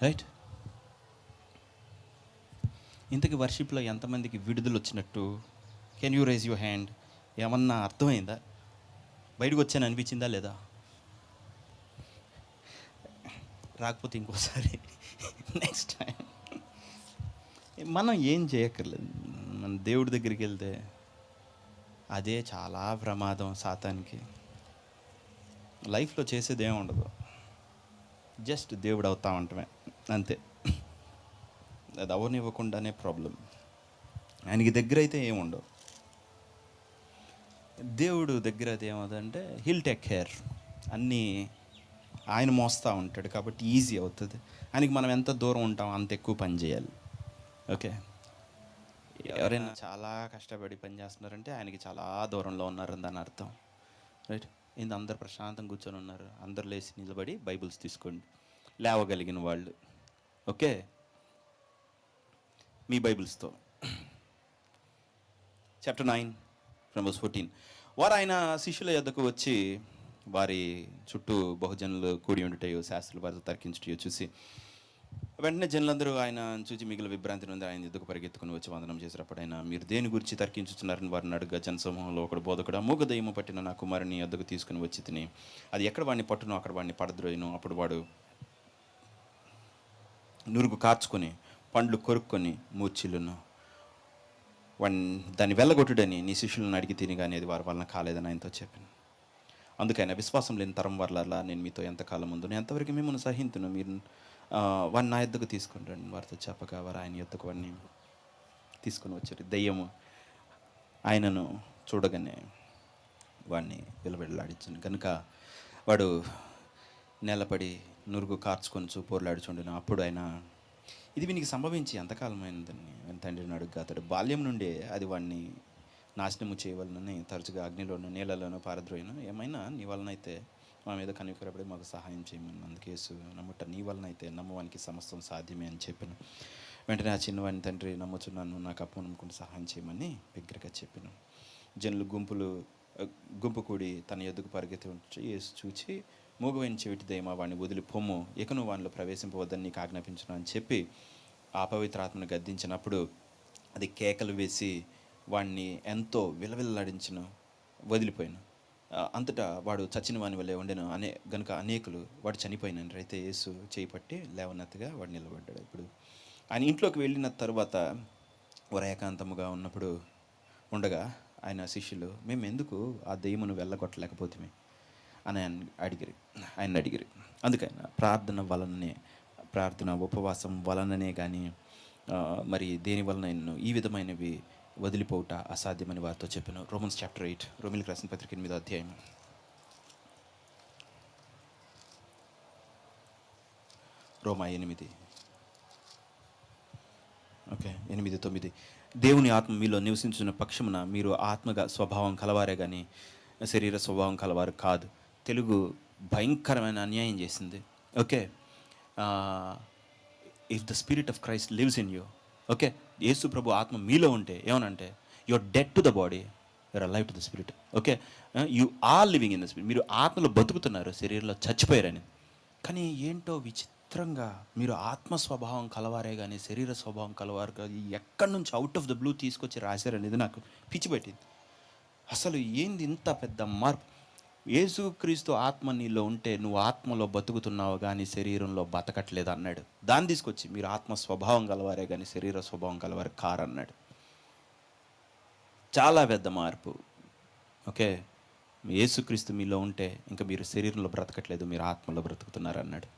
Right. ఇంతకీ వర్షిప్లో ఎంతమందికి విడుదల వచ్చినట్టు? Can you rise your hand? ఏమన్నా అర్థమైందా? బయటకు వచ్చాను అనిపించిందా లేదా? రాకపోతే ఇంకోసారి నెక్స్ట్ టైం. మనం ఏం చేయక్కర్లేదు. మన దేవుడి దగ్గరికి వెళ్తే అదే చాలా ప్రమాదం సాతానికి. లైఫ్లో చేసేది ఏమి ఉండదు, జస్ట్ దేవుడు అవుతా ఉంటామే అంతే. అది అవనివ్వకుండానే ప్రాబ్లం. ఆయనకి దగ్గర అయితే ఏముండవు. దేవుడు దగ్గర అది ఏమవుతుందంటే హిల్ టేక్ కేర్, అన్నీ ఆయన మోస్తూ ఉంటాడు కాబట్టి ఈజీ అవుతుంది. ఆయనకి మనం ఎంత దూరం ఉంటాం అంత ఎక్కువ పని చేయాలి. ఓకే, ఎవరైనా చాలా కష్టపడి పని చేస్తున్నారంటే ఆయనకి చాలా దూరంలో ఉన్నారని దాని అర్థం. రైట్. ఏంది అందరు ప్రశాంతంగా కూర్చొని ఉన్నారు, అందరు లేచి నిలబడి బైబిల్స్ తీసుకోండి లేవగలిగిన వాళ్ళు. ఓకే, మీ బైబిల్స్తో చాప్టర్ 9 ఫ్రమ్ వర్స్ 14. వారు ఆయన శిష్యుల యొద్దకు వచ్చి వారి చుట్టూ బహుజనులు కూడి ఉండుటయో శాస్త్రులు వారితో తర్కించుటయో చూసి, వెంటనే జనులందరూ ఆయన చూసి మిగిలిన విభ్రాంతి నుండి ఆయన ఎద్దుకు పరిగెత్తుకుని వచ్చి వందనం చేసినప్పుడు ఆయన, మీరు దేని గురించి తర్కించుతున్నారని వారిని అడుగుగా, జనసమూహంలో ఒకడు బోధకుడు, మూగ దయ్యము పట్టిన నా కుమారుని ఎద్దుకు తీసుకుని వచ్చి తిని అది ఎక్కడ వాడిని పట్టునో అక్కడ వాడిని పడద్రోయను. అప్పుడు వాడు నురుగు కార్చుకొని పండ్లు కొరుక్కొని మూర్చిల్లును. దాన్ని వెళ్ళగొట్టుడని నీ శిష్యులను అడిగి తిని కానీ అది వారి వలన కాలేదని ఆయనతో చెప్పాను. అందుకైనా విశ్వాసం లేని తరం వల్ల నేను మీతో ఎంతకాలం ముందు నేను ఎంతవరకు మిమ్మల్ని సహింతును, మీరు వాడిని నా యొద్దకు తీసుకుని రండి వారితో చెప్పగా వారు ఆయన యొద్దకు వాడిని తీసుకొని వచ్చారు. దయ్యము ఆయనను చూడగానే వాడిని విలవిల్లాడించాను కనుక వాడు నేలపడి నురుగు కార్చుకొని పోర్లాడుచుండెను. అప్పుడు ఆయన, ఇది వీనికి సంభవించి ఎంతకాలమైందని తండ్రిని అడుగుగా, అతడు బాల్యం నుండే అది వాడిని నాశనము చేయవలనని తరచుగా అగ్నిలోను నీళ్ళలోనూ పారద్రోయను. ఏమైనా నీ వలన అయితే మా మీద కనికరపడి మాకు సహాయం చేయమని. అందుకే యేసు నమ్ముట నీ వలన అయితే నమ్మవానికి సమస్తం సాధ్యమే అని చెప్పాను. వెంటనే ఆ చిన్నవాడిని తండ్రి, నమ్ముచున్నాను, నాకు అప్పనమ్ముకుంటూ సహాయం చేయమని బిగ్గరగా చెప్పాను. జనులు గుంపు కూడి తన ఎద్దుకు పరిగెత్తి ఉంచి యేసు చూచి, మూగవైన చెవిటి దయ్యమా వాడిని వదిలి పొమ్ము, ఇకను వానిలో ప్రవేశింపవద్దని నీకు ఆజ్ఞాపించను అని చెప్పి ఆ పవిత్రాత్మను గద్దించినప్పుడు అది కేకలు వేసి వాడిని ఎంతో విలవిల్లాడించను, వదిలిపోయాను. అంతటా వాడు చచ్చిన వాని వల్లే ఉండెను గనుక అనేకులు వాడు చనిపోయినాను. అయితే యేసు చేయి పట్టి లేవనెత్తగా వాడు నిలబడ్డాడు. ఇప్పుడు ఆయన ఇంట్లోకి వెళ్ళిన తర్వాత వారు ఏకాంతముగా ఉండగా ఆయన శిష్యులు, మేము ఎందుకు ఆ దెయ్యమును వెళ్ళగొట్టలేకపోతే అని ఆయన అడిగిరి. అందుకైనా ప్రార్థన ఉపవాసం వలననే కానీ మరి దేని వలన ఈ విధమైనవి వదిలిపోవుట అసాధ్యమని వారితో చెప్పాను. రోమన్స్ చాప్టర్ 8, రోమిలికి రాసిన పత్రిక 8వ అధ్యాయం. రోమా 8, ఓకే 8, 9. దేవుని ఆత్మ మీలో నివసించున్న పక్షమున మీరు ఆత్మగా స్వభావం కలవారే కానీ శరీర స్వభావం కలవారు కాదు. తెలుగు భయంకరమైన అన్యాయం చేసింది. Okay, if the spirit of Christ lives in you, okay, Yesu ప్రభు ఆత్మ మీలో ఉంటే ఏమనంటే you are dead to the body, you are alive to the spirit. Okay, you are living in the spirit. మీరు ఆత్మలో బతుకుతున్నారు, శరీరంలో చచ్చిపోయారని. కానీ ఏంటో విచిత్రంగా మీరు ఆత్మ స్వభావం కలవారే కానీ శరీర స్వభావం కలవారు కాదు. ఎక్కడి నుంచి అవుట్ ఆఫ్ ద బ్లూ తీసుకొచ్చి రాశారనేది నాకు పిచ్చి పెట్టింది. అసలు ఏంది ఇంత పెద్ద మార్పు? యేసుక్రీస్తు ఆత్మ నీలో ఉంటే నువ్వు ఆత్మలో బతుకుతున్నావు కానీ శరీరంలో బతకట్లేదు అన్నాడు. దాన్ని తీసుకొచ్చి మీరు ఆత్మ స్వభావం కలవారే కానీ శరీర స్వభావం కలవారు కారన్నాడు. చాలా పెద్ద మార్పు. ఓకే, యేసుక్రీస్తు మీలో ఉంటే ఇంకా మీరు శరీరంలో బ్రతకట్లేదు, మీరు ఆత్మలో బ్రతుకుతున్నారు అన్నాడు.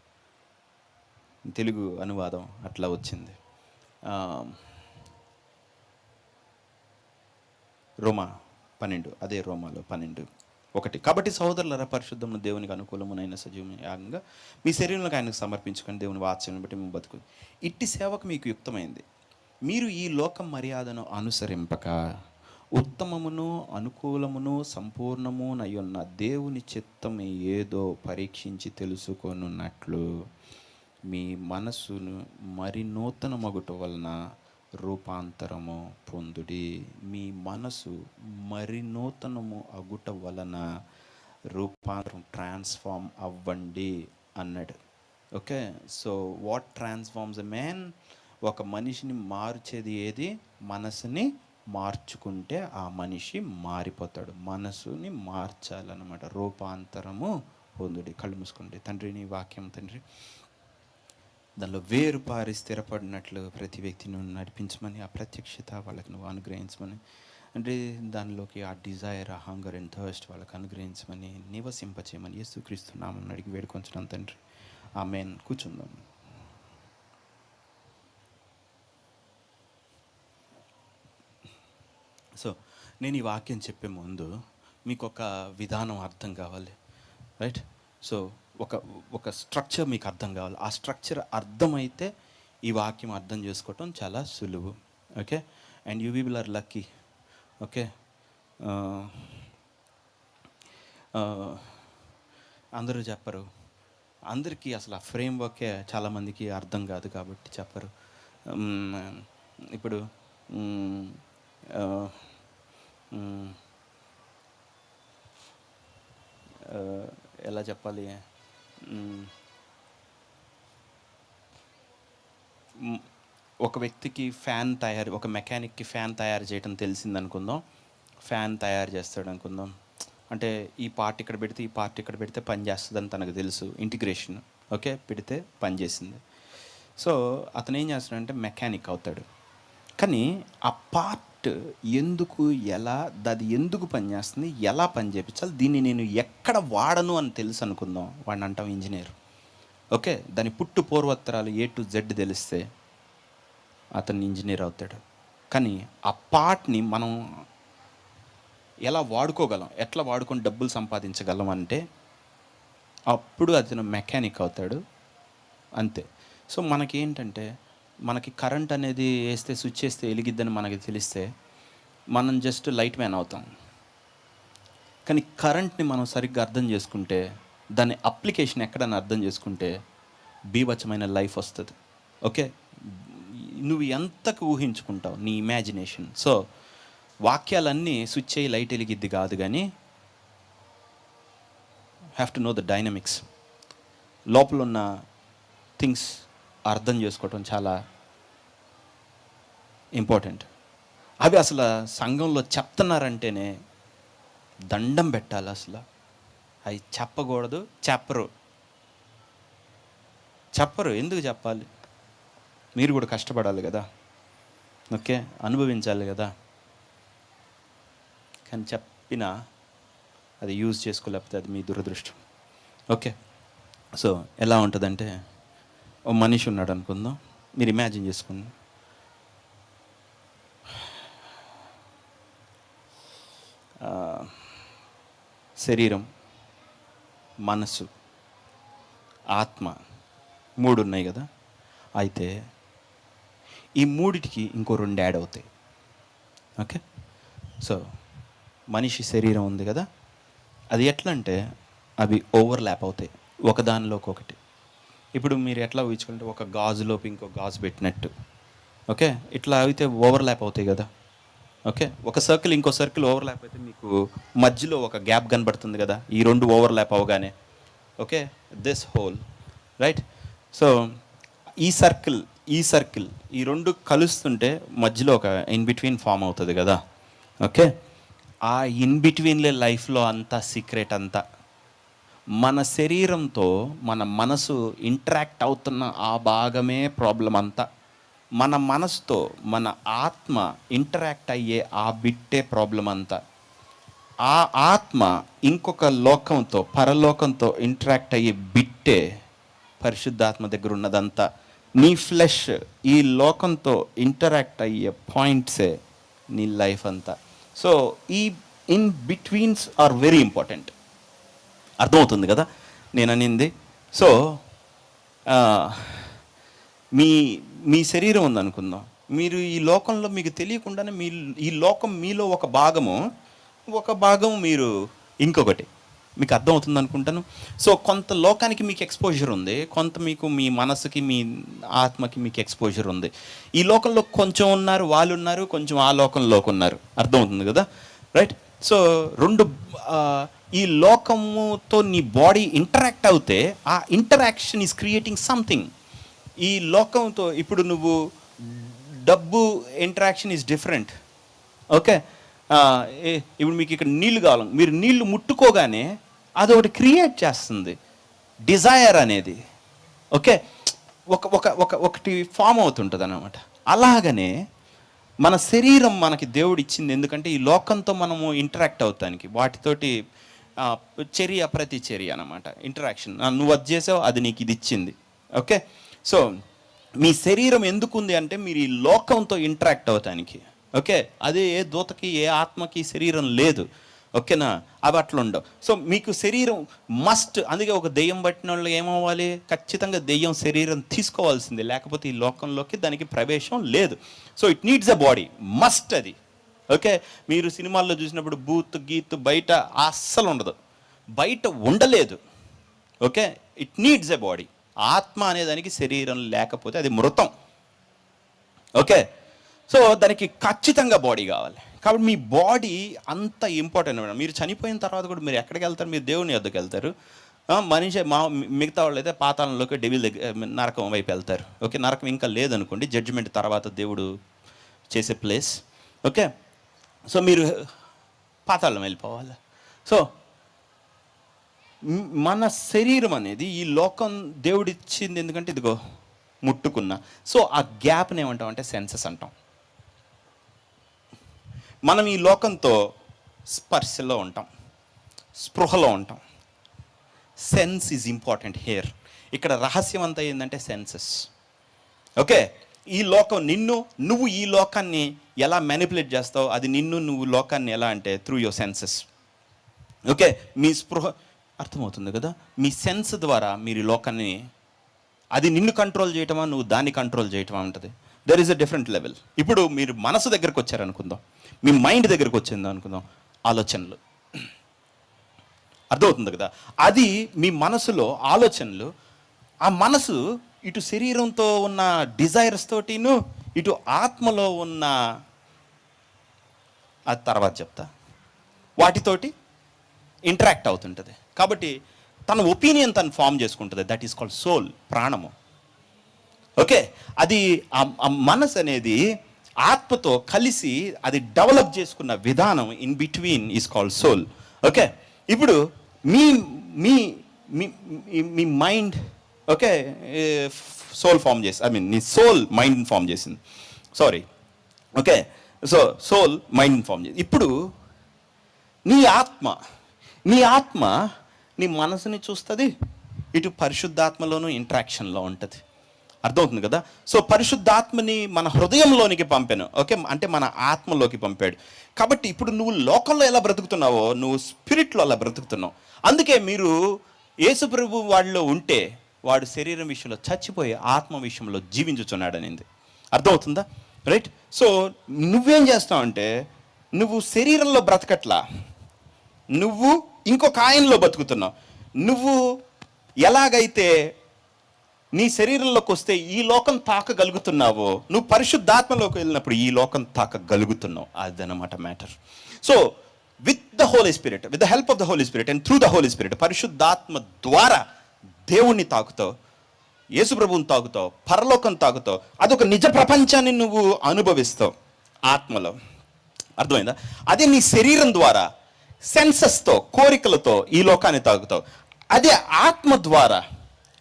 తెలుగు అనువాదం అట్లా వచ్చింది. రోమా 12, అదే రోమాలో 12:1. కాబట్టి సహోదరులారా, పరిశుద్ధమును దేవునికి అనుకూలమునైన సజీవమైన యాగంగా మీ శరీరంలోకి ఆయనకు సమర్పించుకొని దేవుని వాత్సల్యం బట్టి మేము బతుకు. ఇట్టి సేవకు మీకు యుక్తమైంది. మీరు ఈ లోకం మర్యాదను అనుసరింపక ఉత్తమమును అనుకూలమును సంపూర్ణమునయున్న దేవుని చిత్తం ఏదో పరీక్షించి తెలుసుకొనున్నట్లు మీ మనస్సును మరి నూతన మగుట వలన రూపాంతరము పొందుడి. మీ మనసు మరి నూతనము అగుట వలన రూపాంతరం ట్రాన్స్ఫార్మ్ అవ్వండి అన్నాడు. Okay. So what transforms a man, ఒక మనిషిని మార్చేది ఏది? మనసుని మార్చుకుంటే ఆ మనిషి మారిపోతాడు. మనసుని మార్చాలన్నమాట. రూపాంతరము పొందుడి. కళ్ళు మూసుకోండి. తండ్రి, నీ వాక్యం తండ్రి దానిలో వేరు పారి స్థిరపడినట్లు ప్రతి వ్యక్తిని నడిపించమని, ఆ ప్రత్యక్షత వాళ్ళకి నువ్వు అనుగ్రహించమని, అంటే దానిలోకి ఆ డిజైర్, ఆ హంగర్ అండ్ థర్స్ట్ వాళ్ళకి అనుగ్రహించమని, నివసింపచేయమని యేసుక్రీస్తు నామమున అడిగి వేడుకొంచున్నాను తండ్రి. ఆమేన్. కూర్చుందాం. సో నేను ఈ వాక్యం చెప్పే ముందు మీకు ఒక విధానం అర్థం కావాలి, రైట్? సో ఒక ఒక స్ట్రక్చర్ మీకు అర్థం కావాలి. ఆ స్ట్రక్చర్ అర్థమైతే ఈ వాక్యం అర్థం చేసుకోవటం చాలా సులువు. Okay. And you people are lucky. Okay. అందరూ చెప్పరు, అందరికీ అసలు ఆ ఫ్రేమ్ వర్కే చాలామందికి అర్థం కాదు కాబట్టి చెప్పరు. ఇప్పుడు ఎలా చెప్పాలి, ఒక వ్యక్తికి ఒక మెకానిక్కి ఫ్యాన్ తయారు చేయడం తెలిసిందనుకుందాం. ఫ్యాన్ తయారు చేస్తాడు అనుకుందాం. అంటే ఈ పార్ట్ ఇక్కడ పెడితే ఈ పార్ట్ ఇక్కడ పెడితే పని చేస్తుందని తనకు తెలుసు. ఇంటిగ్రేషన్ ఓకే, పెడితే పని చేసింది. సో అతను ఏం చేస్తాడంటే మెకానిక్ అవుతాడు. కానీ ఆ పార్ట్ ఎందుకు, ఎలా, అది ఎందుకు పనిచేస్తుంది, ఎలా పని చేయించాలి, దీన్ని నేను ఎక్కడ వాడను అని తెలుసు అనుకుందాం, వాడిని అంటాం ఇంజనీర్. ఓకే. దాని పుట్టు పూర్వోత్తరాలు A to Z తెలిస్తే అతను ఇంజనీర్ అవుతాడు. కానీ ఆ పార్ట్ని మనం ఎలా వాడుకోగలం, ఎట్లా వాడుకొని డబ్బులు సంపాదించగలం అంటే అప్పుడు అతను మెకానిక్ అవుతాడు. అంతే. సో మనకేంటంటే, మనకి కరెంట్ అనేది వేస్తే, స్విచ్ వేస్తే వెలిగిద్దని మనకి తెలిస్తే మనం జస్ట్ లైట్ మ్యాన్ అవుతాం. కానీ కరెంట్ని మనం సరిగ్గా అర్థం చేసుకుంటే, దాని అప్లికేషన్ ఎక్కడని అర్థం చేసుకుంటే బీభత్సమైన లైఫ్ వస్తుంది. ఓకే. నువ్వు ఎంతకు ఊహించుకుంటావు, నీ ఇమాజినేషన్. సో వాక్యాలన్నీ స్విచ్ అయ్యి లైట్ వెలిగిద్ది కాదు, కానీ have to know the dynamics. లోపల ఉన్న థింగ్స్ అర్థం చేసుకోవటం చాలా ఇంపార్టెంట్. అవి అసలు సంఘంలో చెప్తున్నారంటేనే దండం పెట్టాలి. అసలు అవి చెప్పకూడదు, చెప్పరు. ఎందుకు చెప్పాలి? మీరు కూడా కష్టపడాలి కదా, ఓకే, అనుభవించాలి కదా. కానీ చెప్పినా అది యూజ్ చేసుకోలేకపోతే అది మీ దురదృష్టం. ఓకే. సో ఎలా ఉంటుందంటే, ఓ మనిషి ఉన్నాడు అనుకుందాం. మీరు ఇమాజిన్ చేసుకోండి, శరీరం, మనసు, ఆత్మ, 3 ఉన్నాయి కదా. అయితే ఈ మూడిటికి ఇంకో 2 యాడ్ అవుతాయి. ఓకే. సో మనిషి శరీరం ఉంది కదా, అది ఎట్లా అంటే అవి ఓవర్లాప్ అవుతాయి ఒకదానిలోకి ఒకటి. ఇప్పుడు మీరు ఎట్లా ఊహించుకుంటే ఒక గాజులోకి ఇంకో గాజు పెట్టినట్టు, ఓకే, ఇట్లా అయితే ఓవర్లాప్ అవుతాయి కదా. ఓకే. ఒక సర్కిల్ ఇంకో సర్కిల్ ఓవర్లాప్ అయితే మీకు మధ్యలో ఒక గ్యాప్ కనబడుతుంది కదా, ఈ 2 ఓవర్లాప్ అవగానే. Okay. This whole, right? So ఈ సర్కిల్ ఈ 2 కలుస్తుంటే మధ్యలో ఒక ఇన్ బిట్వీన్ ఫామ్ అవుతుంది కదా. ఓకే. ఆ ఇన్ బిట్వీన్లే లైఫ్లో అంతా సీక్రెట్ అంతా. మన శరీరంతో మన మనసు ఇంటరాక్ట్ అవుతున్న ఆ భాగమే ప్రాబ్లం అంతా. మన మనసుతో మన ఆత్మ ఇంటరాక్ట్ అయ్యే ఆ బిట్టే ప్రాబ్లం అంతా. ఆ ఆత్మ ఇంకొక లోకంతో, పరలోకంతో ఇంటరాక్ట్ అయ్యే బిట్టే పరిశుద్ధాత్మ దగ్గర ఉన్నదంతా. నీ ఫ్లెష్ ఈ లోకంతో ఇంటరాక్ట్ అయ్యే పాయింట్సే నీ లైఫ్ అంతా. సో ఈ ఇన్ బిట్వీన్స్ ఆర్ వెరీ ఇంపార్టెంట్. అర్థమవుతుంది కదా నేను అనింది? సో మీ శరీరం ఉందనుకుందాం. మీరు ఈ లోకంలో మీకు తెలియకుండానే ఈ లోకం మీలో ఒక భాగము మీరు ఇంకొకటి. మీకు అర్థమవుతుంది అనుకుంటాను. సో కొంత లోకానికి మీకు ఎక్స్పోజర్ ఉంది, కొంత మీకు మీ మనసుకి మీ ఆత్మకి మీకు ఎక్స్పోజర్ ఉంది. ఈ లోకంలో కొంచెం ఉన్నారు, వాళ్ళు ఉన్నారు, కొంచెం ఆ లోకంలోకి ఉన్నారు. అర్థమవుతుంది కదా, రైట్? సో ఈ లోకముతో నీ బాడీ ఇంటరాక్ట్ అవుతే ఆ ఇంటరాక్షన్ ఈజ్ క్రియేటింగ్ సంథింగ్. ఈ లోకంతో ఇప్పుడు నువ్వు డబ్బు ఇంటరాక్షన్ ఈజ్ డిఫరెంట్. ఓకే, ఇప్పుడు మీకు ఇక్కడ నీళ్లు కావాలి, మీరు నీళ్లు ముట్టుకోగానే అది ఒకటి క్రియేట్ చేస్తుంది, డిజైర్ అనేది. ఓకే, ఒకటి ఫామ్ అవుతుంటుంది అన్నమాట. అలాగనే మన శరీరం మనకి దేవుడు ఇచ్చింది ఎందుకంటే ఈ లోకంతో మనము ఇంటరాక్ట్ అవుతానికి, వాటితోటి చర్య ప్రతి చర్య అనమాట, ఇంటరాక్షన్. నువ్వు అది చేసావు, అది నీకు ఇది ఇచ్చింది. ఓకే, సో మీ శరీరం ఎందుకుంది అంటే మీరు ఈ లోకంతో ఇంటరాక్ట్ అవటానికి. ఓకే, అదే ఏ దూతకి ఏ ఆత్మకి శరీరం లేదు. ఓకేనా, అవి అట్లా ఉండవు. సో మీకు శరీరం మస్ట్. అందుకే ఒక దెయ్యం పట్టిన వాళ్ళు ఏమవ్వాలి, ఖచ్చితంగా దెయ్యం శరీరం తీసుకోవాల్సిందే, లేకపోతే ఈ లోకంలోకి దానికి ప్రవేశం లేదు. So it needs a body, must అది. ఓకే, మీరు సినిమాల్లో చూసినప్పుడు బూత్ గీత్ బయట అస్సలు ఉండదు, బయట ఉండలేదు. Okay, it needs a body. ఆత్మ అనేదానికి శరీరం లేకపోతే అది మృతం. ఓకే, సో దానికి ఖచ్చితంగా బాడీ కావాలి. కాబట్టి మీ బాడీ అంత ఇంపార్టెంట్ మేడం. మీరు చనిపోయిన తర్వాత కూడా మీరు ఎక్కడికి వెళ్తారు? మీరు దేవుని వద్దకు వెళ్తారు. మనిషి మిగతా వాళ్ళు అయితే పాతాళంలోకి డెవిల్ దగ్గర నరకం వైపు వెళ్తారు. ఓకే, నరకం ఇంకా లేదనుకోండి, జడ్జిమెంట్ తర్వాత దేవుడు చేసే ప్లేస్. ఓకే, సో మీరు పాతాళం వెళ్ళిపోవాలి. సో మన శరీరం అనేది ఈ లోకం దేవుడిచ్చింది ఎందుకంటే ఇదిగో ముట్టుకున్నా. సో ఆ గ్యాప్ని ఏమంటాం అంటే సెన్సెస్ అంటాం. మనం ఈ లోకంతో స్పర్శలో ఉంటాం, స్పృహలో ఉంటాం. Sense is important here. ఇక్కడ రహస్యం అంతా ఏంటంటే సెన్సెస్. ఓకే, ఈ లోకం నువ్వు ఈ లోకాన్ని ఎలా మ్యానిపులేట్ చేస్తావు, అది నువ్వు లోకాన్ని ఎలా అంటే త్రూ యువర్ సెన్సెస్. ఓకే, మీ స్పృహ అర్థమవుతుంది కదా, మీ సెన్స్ ద్వారా మీరు ఈ లోకాన్ని, అది నిన్ను కంట్రోల్ చేయటమా నువ్వు దాన్ని కంట్రోల్ చేయటమా ఉంటుంది. There is a different level. ఇప్పుడు మీరు మనసు దగ్గరకు వచ్చారనుకుందాం, మీ మైండ్ దగ్గరకు వచ్చిందో అనుకుందాం, ఆలోచనలు. అర్థమవుతుంది కదా, అది మీ మనసులో ఆలోచనలు. ఆ మనసు ఇటు శరీరంతో ఉన్న డిజైర్స్ తోటిను, ఇటు ఆత్మలో ఉన్న, అది తర్వాత చెప్తా, వాటితోటి ఇంటరాక్ట్ అవుతుంటుంది. కాబట్టి తన ఒపీనియన్ తను ఫామ్ చేసుకుంటుంది. దట్ ఈస్ కాల్డ్ సోల్, ప్రాణము. ఓకే, అది ఆ మనసు అనేది ఆత్మతో కలిసి అది డెవలప్ చేసుకున్న విధానం in between is called soul. Okay, ఇప్పుడు మీ మీ మీ మైండ్, ఓకే, సోల్ ఫామ్ చేసి, ఐ మీన్ నీ సోల్ మైండ్ ఫామ్ చేసింది, sorry. Okay, so soul mind form చేసి, ఇప్పుడు నీ ఆత్మ నీ మనసుని చూస్తుంది, ఇటు పరిశుద్ధాత్మలోనూ ఇంట్రాక్షన్లో ఉంటుంది. అర్థమవుతుంది కదా. సో పరిశుద్ధాత్మని మన హృదయంలోనికి పంపాను. ఓకే, అంటే మన ఆత్మలోకి పంపాడు. కాబట్టి ఇప్పుడు నువ్వు లోకంలో ఎలా బ్రతుకుతున్నావో నువ్వు స్పిరిట్లో అలా బ్రతుకుతున్నావు. అందుకే మీరు యేసుప్రభు వాళ్ళలో ఉంటే వాడు శరీరం విషయంలో చచ్చిపోయి ఆత్మ విషయంలో జీవించుచున్నాడు అనేది అర్థమవుతుందా? రైట్. సో నువ్వేం చేస్తావు అంటే నువ్వు శరీరంలో బ్రతకట్లా, నువ్వు ఇంకొక ఆయనలో బతుకుతున్నావు. నువ్వు ఎలాగైతే నీ శరీరంలోకి వస్తే ఈ లోకం తాకగలుగుతున్నావో, నువ్వు పరిశుద్ధాత్మలోకి వెళ్ళినప్పుడు ఈ లోకం తాకగలుగుతున్నావు. అదనమాట matter. So with the Holi Spirit, with the help of the Holi Spirit and through the Holi spirit, పరిశుద్ధాత్మ ద్వారా దేవుణ్ణి తాకుతావు, యేసుప్రభువుని తాకుతావు, పరలోకం తాకుతావు. అదొక నిజ ప్రపంచాన్ని నువ్వు అనుభవిస్తావు ఆత్మలో. అర్థమైందా? అదే నీ శరీరం ద్వారా సెన్సెస్తో, కోరికలతో ఈ లోకాన్ని తాకుతావు. అదే ఆత్మ ద్వారా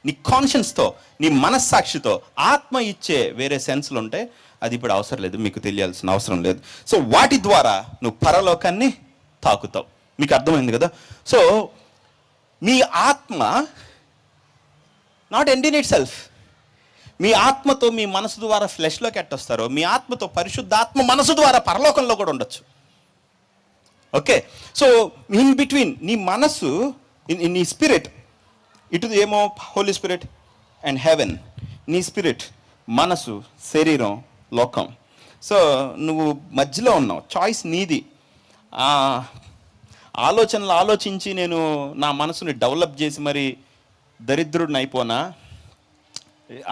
నీ కాన్షియన్స్తో, నీ మనస్సాక్షితో, ఆత్మ ఇచ్చే వేరే సెన్స్లు ఉంటాయి, అది ఇప్పుడు అవసరం లేదు, మీకు తెలియాల్సిన అవసరం లేదు. సో వాటి ద్వారా నువ్వు పరలోకాన్ని తాకుతావు. మీకు అర్థమైంది కదా. సో మీ ఆత్మ not end in itself. మీ ఆత్మతో మీ మనసు ద్వారా ఫ్లెష్లోకి ఎట్టొస్తారో, మీ ఆత్మతో పరిశుద్ధాత్మ మనసు ద్వారా పరలోకంలో కూడా ఉండొచ్చు. ఓకే, సో ఇన్ బిట్వీన్ నీ మనసు, నీ స్పిరిట్, ఇటు ఏమో హోలీ స్పిరిట్ అండ్ హెవెన్, నీ స్పిరిట్, మనసు, శరీరం, లోకం. సో నువ్వు మధ్యలో ఉన్నావు, చాయిస్ నీది. ఆలోచనలు ఆలోచించి నేను నా మనసుని డెవలప్ చేసి మరి దరిద్రుడిని అయిపోనా,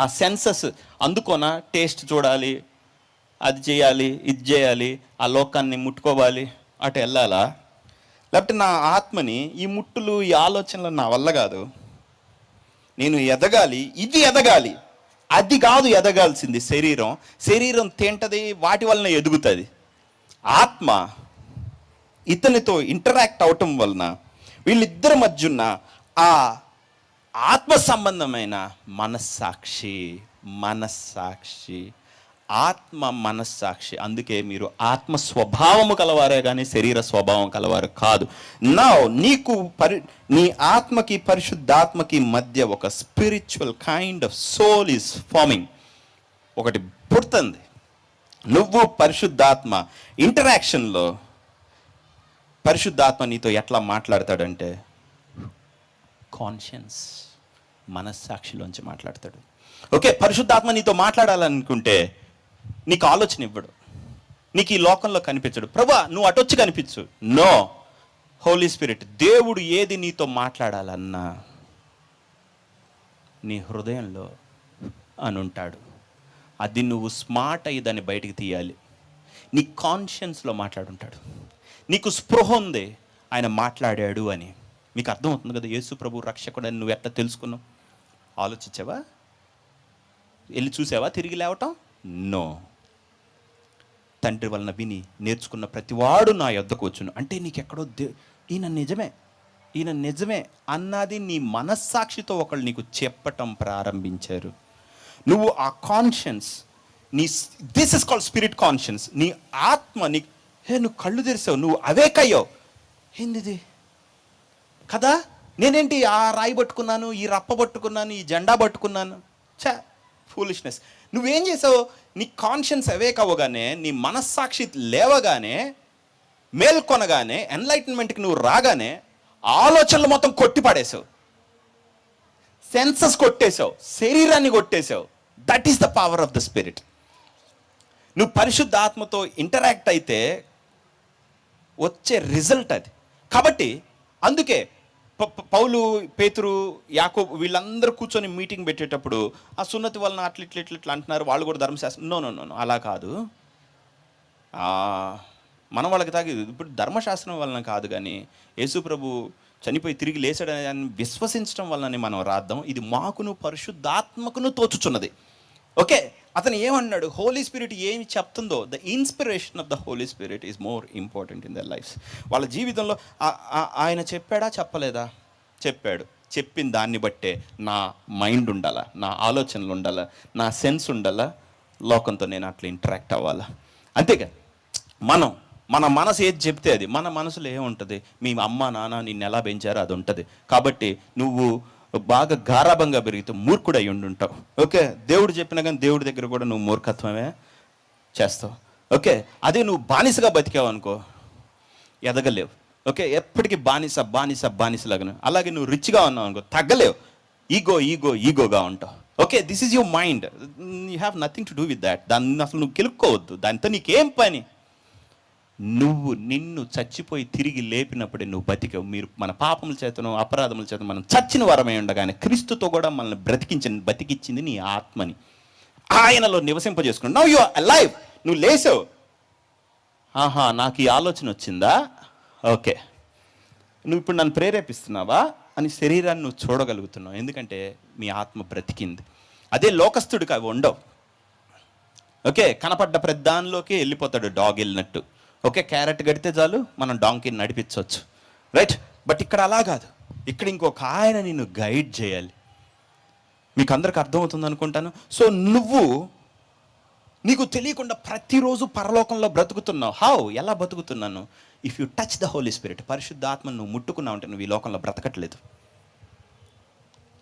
ఆ సెన్సెస్ అందుకోనా, టేస్ట్ చూడాలి, అది చేయాలి, ఇది చేయాలి, ఆ లోకాన్ని ముట్టుకోవాలి, అటు వెళ్ళాలా? లేకపోతే నా ఆత్మని ఈ ముట్టులు ఈ ఆలోచనలు నా వల్ల కాదు, నేను ఎదగాలి, ఇది ఎదగాలి, అది కాదు ఎదగాల్సింది శరీరం తింటది, వాటి వలన ఎదుగుతుంది. ఆత్మ ఇతనితో ఇంటరాక్ట్ అవటం వలన వీళ్ళిద్దరి మధ్య ఉన్న ఆ ఆత్మ సంబంధమైన మనస్సాక్షి ఆత్మ మనస్సాక్షి. అందుకే మీరు ఆత్మ స్వభావము కలవారే కానీ శరీర స్వభావం కలవారు కాదు. నా నీ ఆత్మకి పరిశుద్ధాత్మకి మధ్య ఒక spiritual kind of soul is forming. ఒకటి పుడుతుంది. నువ్వు పరిశుద్ధాత్మ ఇంటరాక్షన్లో పరిశుద్ధాత్మ నీతో ఎట్లా మాట్లాడతాడంటే కాన్షియన్స్, మనస్సాక్షిలోంచి మాట్లాడతాడు. ఓకే, పరిశుద్ధాత్మ నీతో మాట్లాడాలనుకుంటే నీకు ఆలోచన ఇవ్వడు, నీకు ఈ లోకంలో కనిపించడు. ప్రభా నువ్వు అటొచ్చి కనిపించు. నో, హోలీ స్పిరిట్, దేవుడు ఏది నీతో మాట్లాడాలన్నా నీ హృదయంలో అని ఉంటాడు. అది నువ్వు స్మార్ట్ అయ్యి దాన్ని బయటికి తీయాలి. నీ కాన్షియన్స్లో మాట్లాడుంటాడు. నీకు స్పృహ ఉంది ఆయన మాట్లాడాడు అని. మీకు అర్థమవుతుంది కదా యేసు ప్రభు రక్షకుడు అని నువ్వు ఎట్లా తెలుసుకున్నావు? ఆలోచించావా? వెళ్ళి చూసావా తిరిగి లేవటం? నో. తండ్రి వలన విని నేర్చుకున్న ప్రతివాడు నా యొద్దకు వచ్చును. అంటే నీకెక్కడో ఈయన నిజమే అన్నది నీ మనస్సాక్షితో ఒకళ్ళు నీకు చెప్పటం ప్రారంభించారు. నువ్వు ఆ conscience, this is called spirit conscience. నీ ఆత్మ నువ్వు కళ్ళు తెరిసావు, నువ్వు అవేకయ్యావు. ఏందిది కదా, నేనేంటి ఆ రాయి పట్టుకున్నాను, ఈ రప్ప పట్టుకున్నాను, ఈ జెండా పట్టుకున్నాను, ఫూలిష్నెస్. నువ్వేం చేసావు? నీ కాన్షియన్స్ అవేక్ అవ్వగానే, నీ మనస్సాక్షి లేవగానే, మేల్కొనగానే, ఎన్లైటన్మెంట్కి నువ్వు రాగానే ఆలోచనలు మొత్తం కొట్టిపడేసావు, సెన్సెస్ కొట్టేశావు, శరీరాన్ని కొట్టేశావు. That is the power of the spirit. నువ్వు పరిశుద్ధ ఆత్మతో ఇంటరాక్ట్ అయితే వచ్చే రిజల్ట్ అది. కాబట్టి అందుకే పౌలు, పేతురు, యాకోబు వీళ్ళందరూ కూర్చొని మీటింగ్ పెట్టేటప్పుడు ఆ సున్నతి వలన అట్లా ఇట్లా అంటున్నారు, వాళ్ళు కూడా ధర్మశాస్త్రం. నో అలా కాదు. మనం వాళ్ళకి ఇప్పుడు ధర్మశాస్త్రం వలన కాదు, కానీ యేసు ప్రభు చనిపోయి తిరిగి లేచాడని విశ్వసించడం వలనని మనం రాద్దాం. ఇది మాకును పరిశుద్ధాత్మకును తోచుచున్నది. ఓకే, అతను ఏమన్నాడు? హోలీ స్పిరిట్ ఏమి చెప్తుందో, the inspiration of the Holi Spirit is more important in their lives. వాళ్ళ జీవితంలో ఆయన చెప్పాడా చెప్పలేదా? చెప్పాడు. చెప్పిన దాన్ని బట్టే నా మైండ్ ఉండాలా, నా ఆలోచనలు ఉండాలా, నా సెన్స్ ఉండాలా, లోకంతో నేను అట్లా ఇంటరాక్ట్ అవ్వాలా. అంతేగా మన మనసు ఏది చెప్తే అది. మన మనసులో ఏముంటుంది? మీ అమ్మ నాన్న నిన్ను ఎలా పెంచారో అది ఉంటుంది. కాబట్టి నువ్వు బాగా గారాభంగా పెరిగితే మూర్ఖుడు అయి ఉండుంటావు. ఓకే, దేవుడు చెప్పినా కానీ దేవుడి దగ్గర కూడా నువ్వు మూర్ఖత్వమే చేస్తావు. ఓకే, అదే నువ్వు బానిసగా బతికావు అనుకో, ఎదగలేవు. ఓకే, ఎప్పటికీ బానిసలాగా. అలాగే నువ్వు రిచ్గా ఉన్నావు అనుకో, తగ్గలేవు. ఈగోగా ఉంటావు. Okay, this is your mind. You have nothing to do with that. దాన్ని అసలు నువ్వు కెలుక్కోవద్దు. దాంతో నీకేం పని? నిన్ను చచ్చిపోయి తిరిగి లేపినప్పుడే నువ్వు బతికావు. మన పాపముల చేతను అపరాధముల చేత మనం చచ్చిన వరమై ఉండగానే క్రీస్తుతో కూడా మనల్ని బతికిచ్చింది నీ ఆత్మని, ఆయనలో నివసింపజేసుకున్నావు. Now you are alive. నువ్వు లేసావు. ఆహా, నాకు ఈ ఆలోచన వచ్చిందా? ఓకే, నువ్వు ఇప్పుడు నన్ను ప్రేరేపిస్తున్నావా అని శరీరాన్ని నువ్వు చూడగలుగుతున్నావు. ఎందుకంటే మీ ఆత్మ బ్రతికింది. అదే లోకస్తుడికి అవి ఉండవు. ఓకే, కనపడ్డ ప్రతి దానిలోకి వెళ్ళిపోతాడు డాగ్ వెళ్ళినట్టు. ఓకే, క్యారెట్ కడితే చాలు మనం డాంకీని నడిపించవచ్చు, రైట్? బట్ ఇక్కడ అలా కాదు. ఇక్కడ ఇంకొక ఆయన నిన్ను గైడ్ చేయాలి. మీకు అందరికి అర్థమవుతుంది అనుకుంటాను. సో నీకు తెలియకుండా ప్రతిరోజు పరలోకంలో బ్రతుకుతున్నావు. ఎలా బ్రతుకుతున్నాను? If you touch the Holi spirit, పరిశుద్ధాత్మను నువ్వు ముట్టుకున్నావు అంటే నువ్వు ఈ లోకంలో బ్రతకట్లేదు.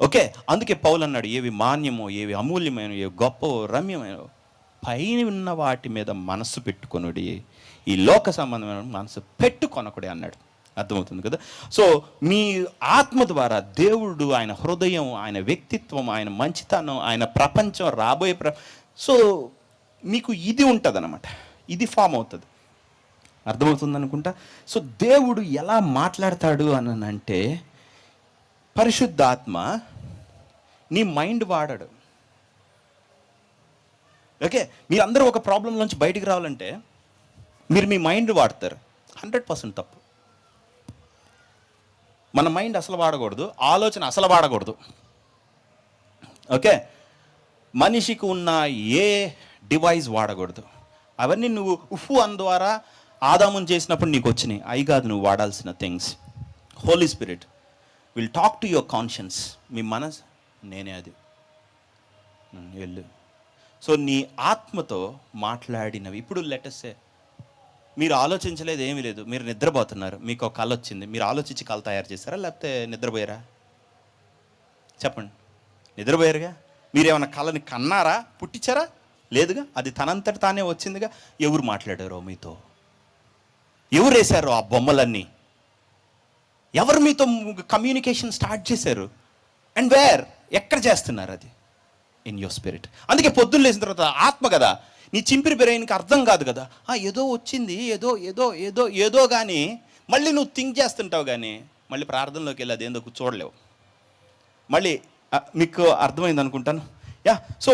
ఓకే, అందుకే పౌలు అన్నాడు, ఏవి మాన్యమో, ఏవి అమూల్యమైనో, ఏవి గొప్పవో, రమ్యమైనో పైన ఉన్న వాటి మీద మనస్సు పెట్టుకొనుడి, ఈ లోక సంబంధమైన మనసు పెట్టుకొనకుడి అన్నాడు. అర్థమవుతుంది కదా? సో మీ ఆత్మ ద్వారా దేవుడు, ఆయన హృదయం, ఆయన వ్యక్తిత్వం, ఆయన మంచితనం, ఆయన ప్రపంచం, రాబోయే సో మీకు ఇది ఉంటుంది అన్నమాట. ఇది ఫామ్ అవుతుంది. అర్థమవుతుంది అనుకుంటా. సో దేవుడు ఎలా మాట్లాడతాడు అని అంటే, పరిశుద్ధాత్మ నీ మైండ్ వాడాడు. ఓకే, మీరందరూ ఒక ప్రాబ్లం నుంచి బయటికి రావాలంటే మీరు మీ మైండ్ వాడతారు. 100% తప్పు. మన మైండ్ అసలు వాడకూడదు, ఆలోచన అసలు వాడకూడదు. ఓకే, మనిషికి ఉన్న ఏ డివైస్ వాడకూడదు. అవన్నీ నువ్వు ఉఫు అన్ ద్వారా ఆదామును చేసినప్పుడు నీకు వచ్చినాయి. అవి కాదు నువ్వు వాడాల్సిన things. Holy spirit will talk to your conscience. మీ మనసు నేనే అది వెళ్ళు. సో నీ ఆత్మతో మాట్లాడినవి ఇప్పుడు లెటర్సే మీరు ఆలోచించలేదు, ఏమీ లేదు, మీరు నిద్రపోతున్నారు, మీకు ఒక కళ వచ్చింది, మీరు ఆలోచించి కళ తయారు చేస్తారా లేకపోతే నిద్రపోయారా? చెప్పండి, నిద్రపోయారుగా. మీరేమన్నా కళని కన్నారా, పుట్టించారా? లేదుగా, అది తనంతట తానే వచ్చిందిగా. ఎవరు మాట్లాడారో మీతో, ఎవరు వేశారో ఆ బొమ్మలన్నీ, ఎవరు మీతో కమ్యూనికేషన్ స్టార్ట్ చేశారు? అండ్ వేర్, ఎక్కడ చేస్తున్నారు? అది ఇన్ యువర్ స్పిరిట్. అందుకే పొద్దున్న లేచిన తర్వాత ఆత్మ కదా, నీ చింపిరి బ్రెయిన్కి అర్థం కాదు కదా. ఏదో వచ్చింది, ఏదో ఏదో ఏదో ఏదో కానీ మళ్ళీ నువ్వు థింక్ చేస్తుంటావు, కానీ మళ్ళీ ప్రార్థనలోకి వెళ్ళి అదేందో చూడలేవు. మళ్ళీ మీకు అర్థమైంది అనుకుంటాను. సో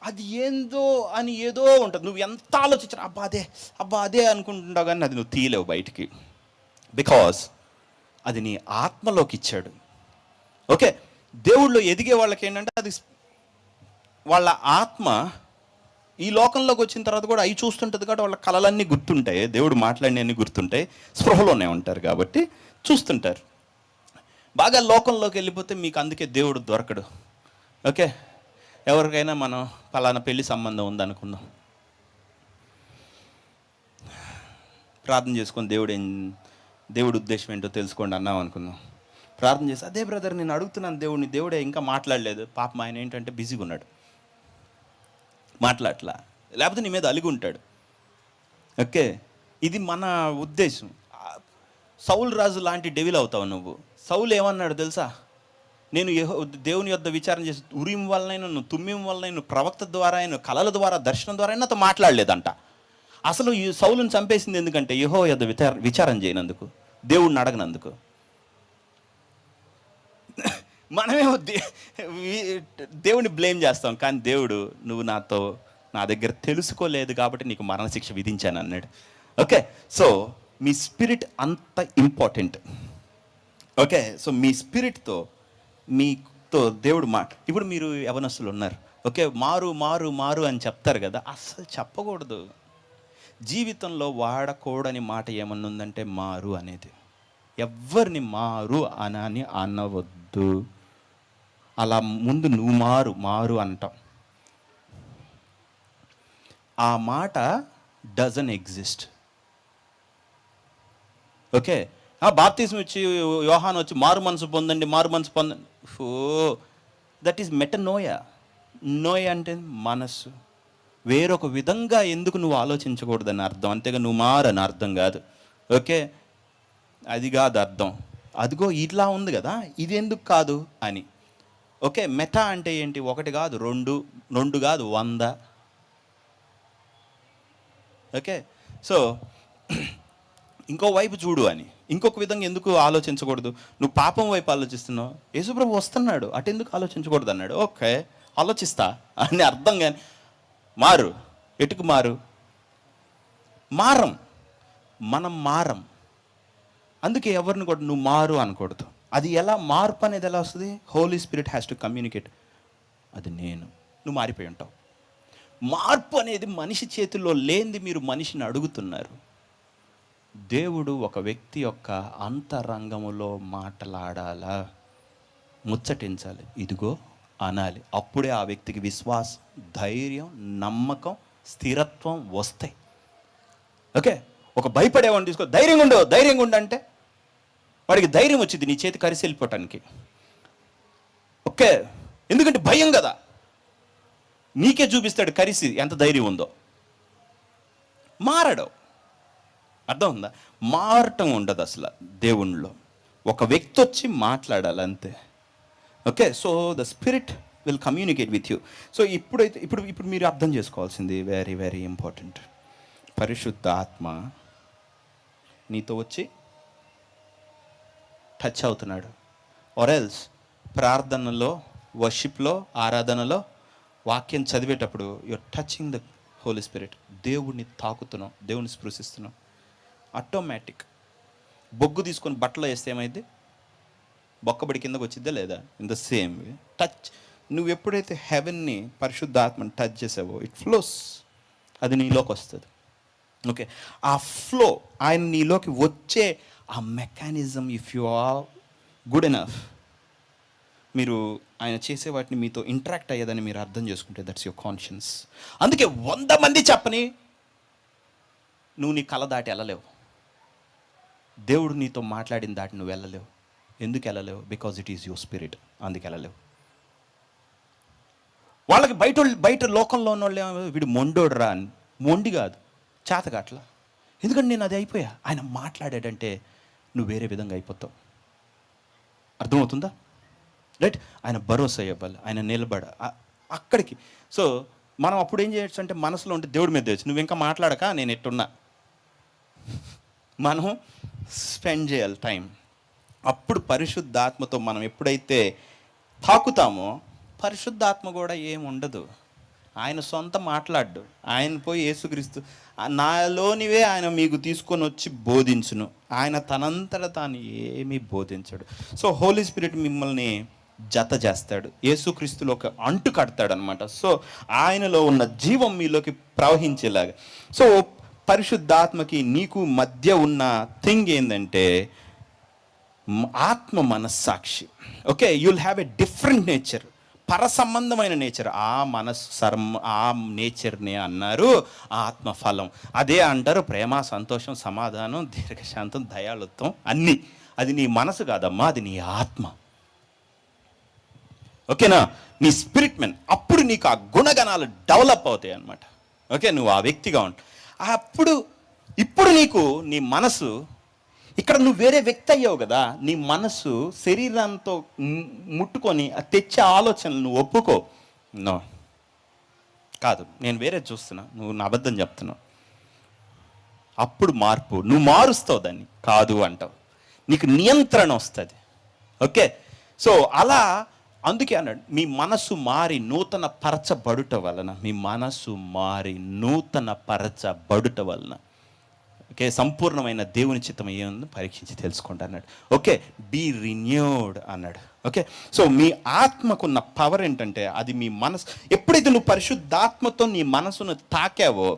అది ఏందో అని ఏదో ఉంటుంది, నువ్వు ఎంత ఆలోచించరా అబ్బా అదే అనుకుంటుంటావు, కానీ అది నువ్వు తీయలేవు బయటికి. బికాజ్ అది నీ ఆత్మలోకి ఇచ్చాడు. ఓకే, దేవుళ్ళు ఎదిగే వాళ్ళకి ఏంటంటే అది వాళ్ళ ఆత్మ ఈ లోకంలోకి వచ్చిన తర్వాత కూడా అవి చూస్తుంటుంది కాబట్టి వాళ్ళ కళలన్నీ గుర్తుంటాయి, దేవుడు మాట్లాడినవన్నీ గుర్తుంటాయి, స్పృహలోనే ఉంటారు కాబట్టి చూస్తుంటారు. బాగా లోకంలోకి వెళ్ళిపోతే మీకు అందుకే దేవుడు దొరకడు. ఓకే, ఎవరికైనా మనం పలానా పెళ్లి సంబంధం ఉందనుకుందాం, ప్రార్థన చేసుకొని దేవుడి ఉద్దేశం ఏంటో తెలుసుకోండి అన్నాం అనుకుందాం. ప్రార్థన చేసి అదే బ్రదర్ నేను అడుగుతున్నాను దేవుడిని, దేవుడే ఇంకా మాట్లాడలేదు, పాపం ఆయన ఏంటంటే బిజీగా ఉన్నాడు, మాట్లాడట్లా, లేకపోతే నీ మీద అలిగి ఉంటాడు. ఓకే, ఇది మన ఉద్దేశం. సౌలు రాజు లాంటి డెవిల్ అవుతావు నువ్వు. సౌలు ఏమన్నాడు తెలుసా? నేను దేవుని యొద్ద విచారణ చేసి ఉరిం వల్లనైనా తుమ్మిం వల్లనైనా ప్రవక్త ద్వారా అయినా కళల ద్వారా దర్శనం ద్వారా అయినా నాతో మాట్లాడలేదంట. అసలు ఈ సౌలుని చంపేసింది ఎందుకంటే యెహోవా యొద్ద విచారణ చేయనందుకు, దేవుడిని అడగనందుకు. మనమేమో దేవుడిని బ్లేమ్ చేస్తాం, కానీ దేవుడు నువ్వు నా దగ్గర తెలుసుకోలేదు కాబట్టి నీకు మరణశిక్ష విధించాను అన్నాడు. ఓకే, సో మీ స్పిరిట్ అంత ఇంపార్టెంట్. ఓకే, సో మీ స్పిరిట్తో మీతో దేవుడు ఇప్పుడు మీరు యవనస్తులు ఉన్నారు, ఓకే, మారు అని చెప్తారు కదా, అస్సలు చెప్పకూడదు. జీవితంలో వాడకూడని మాట ఏమన్నా ఉందంటే మారు అనేది. ఎవరిని మారు అని అనవద్దు. అలా ముందు నువ్వు మారు అంటాం, ఆ మాట డజన్ ఎగ్జిస్ట్. ఓకే, బాప్తిజం వచ్చి యోహాను వచ్చి మారు మనసు పొందండి. That is మెటనోయా. నోయ అంటే మనస్సు. వేరొక విధంగా ఎందుకు నువ్వు ఆలోచించకూడదని అర్థం, అంతేగా నువ్వు మారని అర్థం కాదు. ఓకే, అది కాదు అర్థం. అదిగో ఇట్లా ఉంది కదా, ఇది ఎందుకు కాదు అని. ఓకే, మెటా అంటే ఏంటి? ఒకటి కాదు, రెండు కాదు, 100. ఓకే, సో ఇంకో వైపు చూడు అని. ఇంకొక విధంగా ఎందుకు ఆలోచించకూడదు? నువ్వు పాపం వైపు ఆలోచిస్తున్నావు, యేసుప్రభు వస్తున్నాడు, అటు ఎందుకు ఆలోచించకూడదు అన్నాడు. ఓకే, ఆలోచిస్తా అని అర్థం. కానీ మారు, ఎటుకు మనం మారం. అందుకే ఎవరిని కూడా నువ్వు మారు అనకూడదు. అది ఎలా మార్పు అనేది ఎలా వస్తుంది? Holy Spirit has to communicate. అది నువ్వు మారిపోయి ఉంటావు. మార్పు అనేది మనిషి చేతుల్లో లేనిది మీరు మనిషిని అడుగుతున్నారు. దేవుడు ఒక వ్యక్తి యొక్క అంతరంగములో మాట్లాడాలా, ముచ్చటించాలి, ఇదిగో అనాలి. అప్పుడే ఆ వ్యక్తికి విశ్వాసం, ధైర్యం, నమ్మకం, స్థిరత్వం వస్తాయి. ఓకే, ఒక భయపడేవాడిని తీసుకో, ధైర్యంగా ఉండు అంటే వాడికి ధైర్యం వచ్చింది నీ చేతి కరిసి వెళ్ళిపోవటానికి. ఓకే, ఎందుకంటే భయం కదా, నీకే చూపిస్తాడు కరిసి ఎంత ధైర్యం ఉందో. మారడు. అర్థం ఉందా? మారటం ఉండదు అసలు దేవునిలో. ఒక వ్యక్తి వచ్చి మాట్లాడాలి అంతే. Okay, so the spirit will communicate with you. So ఇప్పుడు మీరు అర్థం చేసుకోవాల్సింది వెరీ వెరీ ఇంపార్టెంట్. పరిశుద్ధ ఆత్మ నీతో వచ్చి టచ్ అవుతున్నాడు. ఆర్ ఎల్స్ ప్రార్థనలో, వర్షిప్లో, ఆరాధనలో, వాక్యం చదివేటప్పుడు you're touching the Holi Spirit. దేవుడిని తాకుతున్నాం, దేవుడిని స్పృశిస్తున్నాం. ఆటోమేటిక్. బొగ్గు తీసుకొని బట్టలో వేస్తే ఏమైంది? బొక్కబడి కిందకు వచ్చిద్దా లేదా? In the same way touch, నువ్వు ఎప్పుడైతే హెవెన్ని పరిశుద్ధాత్మని టచ్ చేసావో ఇట్ ఫ్లోస్, అది నీలోకి వస్తుంది. ఓకే, ఆ ఫ్లో ఆయన నీలోకి వచ్చే ఆ mechanism, if you are good enough, మీరు ఆయన చేసే వాటిని మీతో ఇంటరాక్ట్ అయ్యేదని మీరు అర్థం చేసుకుంటే దట్స్ యువర్ కాన్షియన్స్. అందుకే 100 మంది చెప్పని నువ్వు నీ కళ దాటి వెళ్ళలేవు. దేవుడు నీతో మాట్లాడిన దాటి నువ్వు వెళ్ళలేవు. ఎందుకు వెళ్ళలేవు? Because it is your spirit, అందుకు వెళ్ళలేవు. వాళ్ళకి బయట లోకంలో ఉన్న వాళ్ళు వీడు మొండోడు రా అని, మొండి కాదు, చేతగాట్లా. ఎందుకంటే నేను అది అయిపోయా. ఆయన మాట్లాడాడంటే నువ్వు వేరే విధంగా అయిపోతావు. అర్థమవుతుందా? రైట్, ఆయన భరోసా ఇవ్వాలి, ఆయన నిలబడ అక్కడికి. సో మనం అప్పుడు ఏం చేయొచ్చు అంటే మనసులో ఉంటే దేవుడి మీద తెచ్చు, నువ్వు ఇంకా మాట్లాడక నేను ఎట్టున్నా. మనం స్పెండ్ చేయాలి టైం. అప్పుడు పరిశుద్ధాత్మతో మనం ఎప్పుడైతే తాకుతామో పరిశుద్ధాత్మ కూడా ఏముండదు. ఆయన సొంత మాట్లాడు. ఆయన పోయి యేసుక్రీస్తు నాలోనివే ఆయన మీకు తీసుకొని వచ్చి బోధించును. ఆయన తనంతట తాను ఏమీ బోధించడు. సో హోలీ స్పిరిట్ మిమ్మల్ని జత చేస్తాడు, యేసుక్రీస్తులోకి అంటు కడతాడు అనమాట. సో ఆయనలో ఉన్న జీవం మీలోకి ప్రవహించేలాగా. సో పరిశుద్ధాత్మకి నీకు మధ్య ఉన్న థింగ్ ఏంటంటే ఆత్మ మనస్సాక్షి. Okay, you'll have a different nature, పరసంబంధమైన నేచర్. ఆ మనస్సు ఆ నేచర్నే అన్నారు ఆత్మఫలం. అదే అంటారు ప్రేమ, సంతోషం, సమాధానం, దీర్ఘశాంతం, దయాళుత్వం అన్నీ. అది నీ మనసు కాదమ్మా, అది నీ ఆత్మ. ఓకేనా? నీ స్పిరిట్ మెన్. అప్పుడు నీకు ఆ గుణగణాలు డెవలప్ అవుతాయి అన్నమాట. ఓకే, నువ్వు ఆ వ్యక్తిగా ఉంటావు. ఇప్పుడు నీకు నీ మనసు, ఇక్కడ నువ్వు వేరే వ్యక్తి అయ్యావు కదా, నీ మనసు శరీరంతో ముట్టుకొని తెచ్చే ఆలోచనలు నువ్వు ఒప్పుకో. నో కాదు, నేను వేరే చూస్తున్నా, నువ్వు నా అబద్ధం చెప్తున్నావు. అప్పుడు మార్పు, నువ్వు మారుస్తావు దాన్ని. కాదు అంటావు, నీకు నియంత్రణ వస్తుంది. ఓకే, సో అలా అందుకే అన్నాడు మీ మనసు మారి నూతన పరచబడుట వలన, మీ మనసు మారి నూతన పరచబడుట వలన. ఓకే, సంపూర్ణమైన దేవుని చిత్తం ఏముందో పరీక్షించి తెలుసుకోండి అన్నాడు. ఓకే, బీ రిన్యూడ్ అన్నాడు. ఓకే, సో మీ ఆత్మకున్న పవర్ ఏంటంటే అది మీ మనసు. ఎప్పుడైతే నువ్వు పరిశుద్ధాత్మతో నీ మనసును తాకావో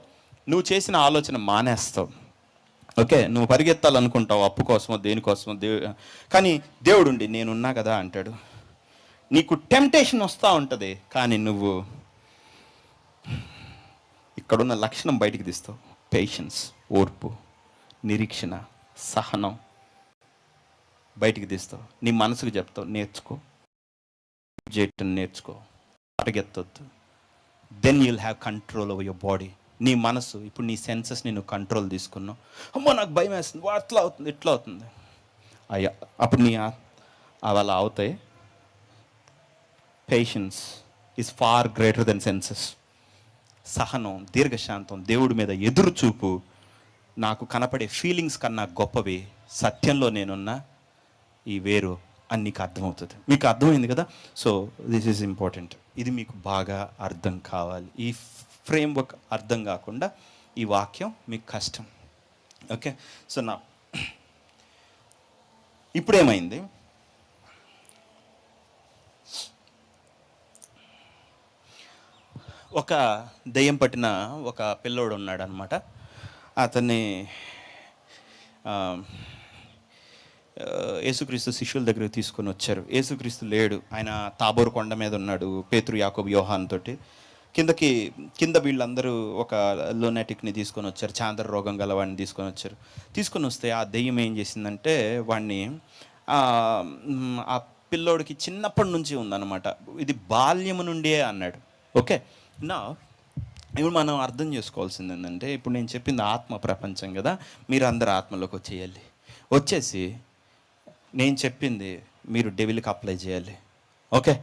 నువ్వు చేసిన ఆలోచన మానేస్తావు. ఓకే, నువ్వు పరిగెత్తాలనుకుంటావు అప్పు కోసమో దేనికోసమో, కానీ దేవుడుండి నేనున్నా కదా అంటాడు. నీకు టెంప్టేషన్ వస్తూ ఉంటుంది, కానీ నువ్వు ఇక్కడున్న లక్షణం బయటికి తీస్తావు. పేషెన్స్, ఓర్పు, నిరీక్షణ, సహనం బయటికి తీస్తావు. నీ మనసుకు చెప్తావు నేర్చుకో, చేయటం నేర్చుకో, పరిగెత్తొద్దు. Then you'll have control over your body. నీ మనసు ఇప్పుడు నీ సెన్సెస్ని నువ్వు కంట్రోల్ తీసుకున్నావు. అమ్మో నాకు భయం వేస్తుంది, అట్లా అవుతుంది, ఇట్లా అవుతుంది, అయ్యా అప్పుడు నీ అలా అవుతాయి. Patience is far greater than senses. సహనం, దీర్ఘశాంతం, దేవుడి మీద ఎదురు చూపు నాకు కనపడే ఫీలింగ్స్ కన్నా గొప్పవి. సత్యంలో నేనున్నా ఈ వేరు అని నీకు అర్థమవుతుంది. మీకు అర్థమైంది కదా? So this is important. ఇది మీకు బాగా అర్థం కావాలి. ఈ ఫ్రేమ్వర్క్ అర్థం కాకుండా ఈ వాక్యం మీకు కష్టం. ఓకే, సో నా ఇప్పుడేమైంది, ఒక దెయ్యం పట్టిన ఒక పిల్లోడు ఉన్నాడు అనమాట. అతన్ని యేసుక్రీస్తు శిష్యుల దగ్గరికి తీసుకొని వచ్చారు. యేసుక్రీస్తు లేడు, ఆయన తాబోరు కొండ మీద ఉన్నాడు పేతురు, యాకోబు, యోహాన్ తోటి. కింద వీళ్ళందరూ ఒక లోనాటిక్ని తీసుకొని వచ్చారు, చాంద్ర రోగం గల వాడిని తీసుకొని వచ్చారు. తీసుకొని వస్తే ఆ దెయ్యం ఏం చేసిందంటే వాడిని, ఆ పిల్లోడికి చిన్నప్పటి నుంచి ఉందన్నమాట, ఇది బాల్యము నుండే అన్నాడు. ఓకే, నా ఇప్పుడు మనం అర్థం చేసుకోవాల్సింది ఏంటంటే, ఇప్పుడు నేను చెప్పింది ఆత్మ ప్రపంచం కదా, మీరు అందరు ఆత్మలోకి వచ్చేయాలి. వచ్చేసి నేను చెప్పింది మీరు డెవిల్కి అప్లై చేయాలి. Okay,